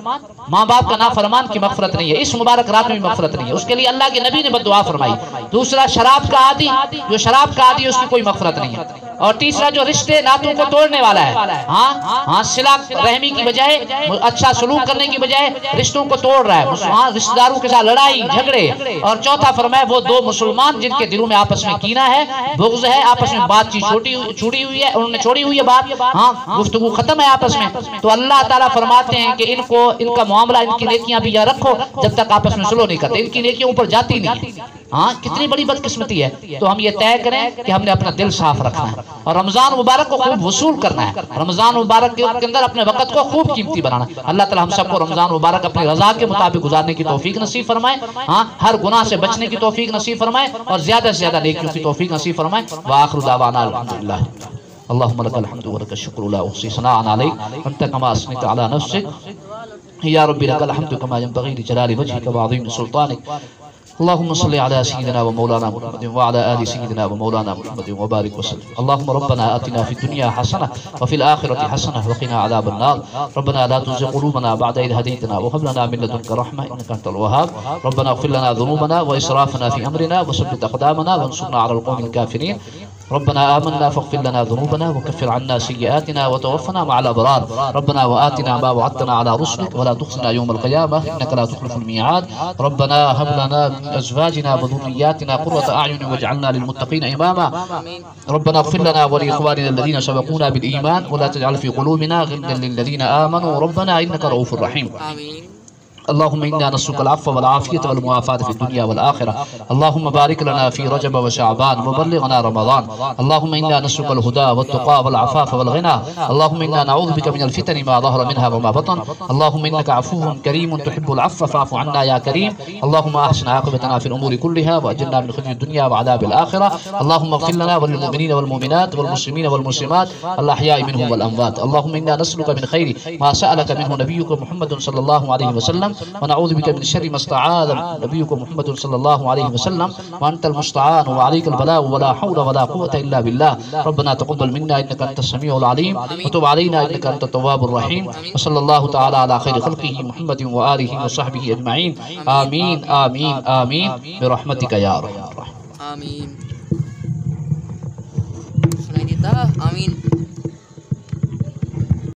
ماں باپ کا نافرمان کی مغفرت نہیں ہے، اس مبارک رات میں بھی مغفرت نہیں ہے، اس کے لیے اللہ کے نبی نے بد دعا فرمائی. دوسرا شراب کا عادی، جو شراب کا عادی ہے اس کی کوئی مغفرت نہیں ہے. اور تیسرا جو رشتے ناتوں کو توڑنے والا ہے، ہاں صلہ رحمی کی بجائے اچھا سلوک کرنے کی بجائے رشتوں کو توڑ رہا ہے، رشتہ داروں کے ساتھ لڑائی جھگڑے. اور چوتھا فرمایا وہ 2 مسلمان جن کے دلوں میں آپس میں کینہ ہے، بغض ہے، آپس میں بات چیت چھوڑی ہوئی ہے، انہوں نے چھوڑی ہوئی ہے بات، ہاں گفتگو ختم ہے آپس میں. تو اللہ تعالیٰ فرماتے ہیں کہ ان کا معاملہ، ان کی نیکیاں بھی یاد رکھو جب تک آپس میں سلو نہیں کرتے، ان کی نیکیوں اوپر جاتی نہیں. ہاں کتنی بڑی بدقسمتی ہے. تو ہم یہ طے کریں کہ ہم نے اپنا دل صاف رکھنا ہے اور رمضان مبارک کو خوب وصول کرنا ہے. رمضان مبارک کے اندر اپنے وقت کو خوب قیمتی بنانا. اللہ تعالیٰ ہم سب کو رمضان مبارک اپنی رضا کے مطابق گزارنے کی توفیق نصیب فرمائے. ہاں ہر گناہ سے بچنے کی توفیق نصیب فرمائے اور زیادہ سے زیادہ نیکیوں کی توفیق نصیب فرمائے. وآخر دعوانا الحمدللہ. اللهم لك الحمد ولك الشكر لا أحصي ثناء عليك أنت كما أثنيت على نفسك يا رب لك الحمد كما ينبغي لجلال وجهك وعظيم سلطانك. اللهم صل على سيدنا ومولانا محمد وعلى آل سيدنا ومولانا محمد وبارك وسلم. اللهم ربنا آتنا في الدنيا حسنة وفي الآخرة حسنة وقنا عذاب النار. ربنا لا تزغ قلوبنا بعد إذ هديتنا وهب لنا من لدنك رحمة إنك أنت الوهاب. ربنا اغفر لنا ذنوبنا وإسرافنا في أمرنا وثبت أقدامنا وانصرنا على القوم الكافرين. ربنا آمنا فاغفر لنا ذنوبنا وكفر عنا سيئاتنا وتوفنا مع الأبرار. ربنا وآتنا ما وعدتنا على رسلك ولا تخزنا يوم القيامة إنك لا تخلف الميعاد. ربنا هب لنا من أزواجنا وذرياتنا قرة أعين واجعلنا للمتقين إماما. ربنا اغفر لنا ولإخواننا الذين سبقونا بالإيمان ولا تجعل في قلوبنا غلا للذين آمنوا ربنا إنك رؤوف رحيم. اللهم إنا نسألك العفو والعافية والمعافاة في الدنيا والآخرة. اللهم بارك لنا في رجب وشعبان وبلغنا رمضان. اللهم إنا نسألك الهدى والتقى والعفاف والغنى. اللهم إنا نعوذ بك من الفتن ما ظهر منها وما بطن. اللهم إنك عفو كريم تحب العفو فاعف عنا يا كريم. اللهم أحسن عاقبتنا في الأمور كلها وأجرنا من خزي الدنيا وعذاب الآخرة. اللهم اغفر لنا وللمؤمنين والمؤمنات والمسلمين والمسلمات الأحياء منهم والأموات. اللهم إنا نسألك من خير ما سألك منه نبيك محمد صلى الله عليه وسلم، ونعوذ بك من شر ما استعاذ نبيك محمد صلى الله عليه وسلم، وأنت المستعان وعليك البلاء ولا حول ولا قوة إلا بالله. ربنا تقبل منا إنك أنت السميع العليم وتب علينا إنك أنت التواب الرحيم. وصلى الله تعالى على خير خلقه محمد وآله وصحبه أجمعين. آمين آمين آمين برحمتك يا أرحم الراحمين. آمين. سنائی دیتا آمین.